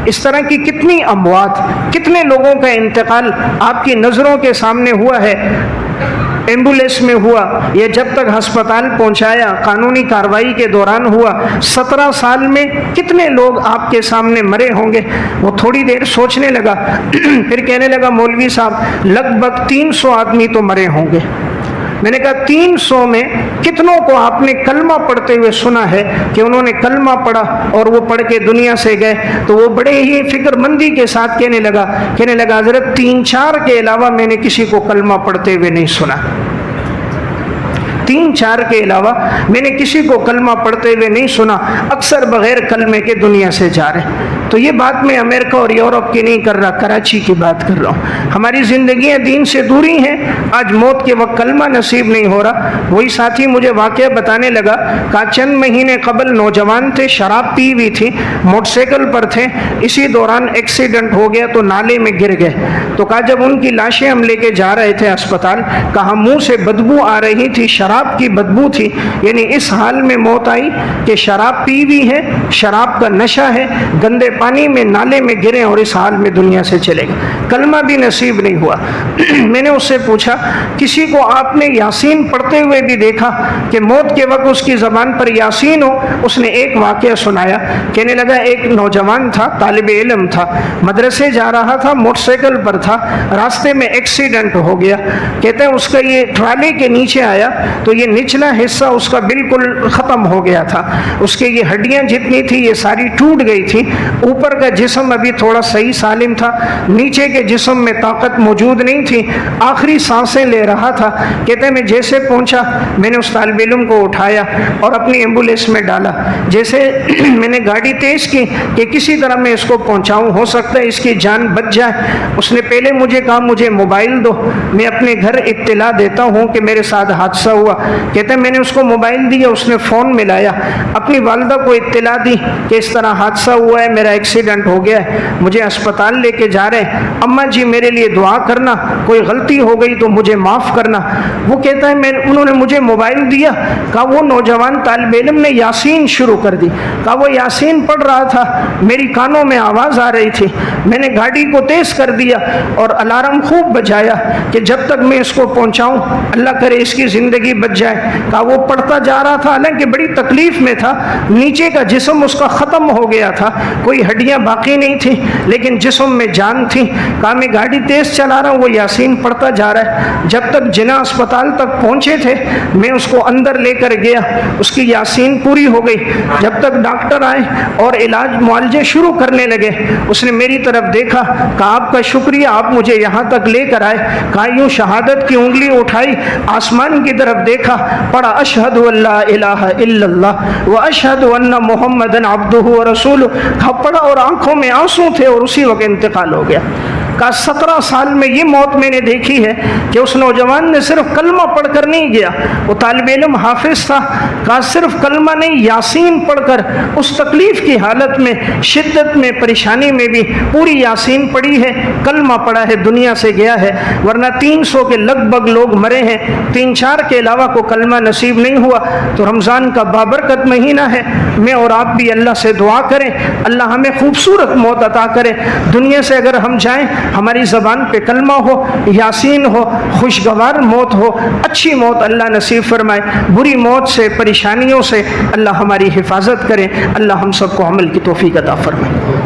اس طرح کی کتنی اموات، کتنے لوگوں کا انتقال آپ کی نظروں کے سامنے ہوا ہے، ایمبولینس میں ہوا یا جب تک ہسپتال پہنچایا، قانونی کارروائی کے دوران ہوا۔ 17 سال میں کتنے لوگ آپ کے سامنے مرے ہوں گے؟ وہ تھوڑی دیر سوچنے لگا، پھر کہنے لگا مولوی صاحب لگ بھگ 300 آدمی تو مرے ہوں گے۔ میں نے کہا 300 میں کتنوں کو آپ نے کلمہ پڑھتے ہوئے سنا ہے کہ انہوں نے کلمہ پڑھا اور وہ پڑھ کے دنیا سے گئے؟ تو وہ بڑے ہی فکر مندی کے ساتھ کہنے لگا حضرت 3-4 کے علاوہ میں نے کسی کو کلمہ پڑھتے ہوئے نہیں سنا، 3-4 کے علاوہ میں نے کسی کو کلمہ پڑھتے ہوئے نہیں سنا، اکثر بغیر کلمے کے دنیا سے جا رہے۔ تو یہ بات میں امریکہ اور یورپ کی نہیں کر رہا، کراچی کی بات کر رہا ہوں۔ ہماری زندگیاں دین سے دوری ہیں، آج موت کے وقت کلمہ نصیب نہیں ہو رہا۔ وہی ساتھی مجھے واقعہ بتانے لگا، کہا چند مہینے قبل نوجوان تھے، شراب پی ہوئی تھی، موٹر سائیکل پر تھے، اسی دوران ایکسیڈنٹ ہو گیا تو نالے میں گر گئے۔ تو کہا جب ان کی لاشیں ہم لے کے جا رہے تھے اسپتال، کہا منہ سے بدبو آ رہی تھی، شراب کی بدبو تھی، یعنی اس حال میں موت آئی کہ شراب پی ہوئی ہے، شراب کا نشہ ہے، گندے پانی میں نالے میں گرے اور اس حال میں دنیا سے چلے گئے، کلمہ بھی نصیب نہیں ہوا۔ میں نے اس سے پوچھا کسی کو آپ نے یاسین پڑھتے ہوئے بھی دیکھا کہ موت کے وقت اس کی زبان پر یاسین ہو؟ اس نے ایک واقعہ سنایا، کہنے لگا ایک نوجوان تھا، طالب علم تھا، مدرسے جا رہا تھا، موٹر سائیکل پر تھا، راستے میں ایکسیڈنٹ ہو گیا۔ کہتے ہیں اس کا یہ ٹرالی کے نیچے آیا تو تو یہ نچلا حصہ اس کا بالکل ختم ہو گیا تھا، اس کے یہ ہڈیاں جتنی تھی یہ ساری ٹوٹ گئی تھی، اوپر کا جسم ابھی تھوڑا صحیح سالم تھا، نیچے کے جسم میں طاقت موجود نہیں تھی، آخری سانسیں لے رہا تھا۔ کہتے ہیں میں جیسے پہنچا میں نے اس طالب علم کو اٹھایا اور اپنی ایمبولینس میں ڈالا، جیسے میں نے گاڑی تیز کی کہ کسی طرح میں اس کو پہنچاؤں، ہو سکتا ہے اس کی جان بچ جائے۔ اس نے پہلے مجھے کہا مجھے موبائل دو، میں اپنے گھر اطلاع دیتا ہوں کہ میرے ساتھ حادثہ ہوا۔ کہتے ہیں میں نے اس کو موبائل دیا، اس نے فون ملایا، اپنی والدہ کو اطلاع دی کہ اس طرح حادثہ ہوا ہے، میرا ایکسیڈنٹ ہو گیا ہے، مجھے اسپتال لے کے جا رہے ہیں، اماں جی میرے لیے دعا کرنا، کوئی غلطی ہو گئی تو مجھے معاف کرنا۔ وہ کہتا ہے انہوں نے مجھے موبائل دیا، کہا وہ نوجوان طالب علم نے یاسین شروع کر دی، کہا وہ یاسین پڑھ رہا تھا، میری کانوں میں آواز آ رہی تھی، میں نے گاڑی کو تیز کر دیا اور الارم خوب بجایا کہ جب تک میں اس کو پہنچاؤں اللہ کرے اس کی زندگی بچ جائے۔ کہا وہ پڑھتا جا رہا تھا، حالانکہ بڑی تکلیف میں تھا، نیچے کا جسم اس کا ختم ہو گیا تھا، کوئی ہڈیاں باقی نہیں تھی لیکن جسم میں جان تھی۔ کہا میں گاڑی تیز چلا رہا ہوں، وہ یاسین پڑھتا جا رہا ہے۔ جب تک جناح اسپتال تک پہنچے تھے میں اس کو اندر لے کر گیا، اس کی یاسین پوری ہو گئی۔ جب تک ڈاکٹر آئے اور علاج معالجے شروع کرنے لگے، اس نے میری طرف دیکھا، کہا آپ کا شکریہ آپ مجھے یہاں تک لے کر آئے۔ کہا یوں شہادت کی انگلی اٹھائی، آسمان کی طرف دیکھا، پڑھا اشہد ان لا الہ الا اللہ و اشہد ان محمدن عبدہ و رسولہ، کہا پڑھا اور آنکھوں میں آنسو تھے اور اسی وقت انتقال ہو گیا۔ کہا 17 سال میں یہ موت میں نے دیکھی ہے کہ اس نوجوان نے صرف کلمہ پڑھ کر نہیں گیا، وہ طالب علم حافظ تھا، کہا صرف کلمہ نہیں یاسین پڑھ کر اس تکلیف کی حالت میں، شدت میں، پریشانی میں بھی پوری یاسین پڑھی ہے، کلمہ پڑھا ہے، دنیا سے گیا ہے۔ ورنہ 300 کے لگ بھگ لوگ مرے ہیں، 3-4 کے علاوہ کو کلمہ نصیب نہیں ہوا۔ تو رمضان کا بابرکت مہینہ ہے، میں اور آپ بھی اللہ سے دعا کریں اللہ ہمیں خوبصورت موت عطا کرے۔ دنیا سے اگر ہم جائیں ہماری زبان پہ کلمہ ہو، یاسین ہو، خوشگوار موت ہو، اچھی موت اللہ نصیب فرمائے، بری موت سے، پریشانیوں سے اللہ ہماری حفاظت کرے۔ اللہ ہم سب کو عمل کی توفیق عطا فرمائے۔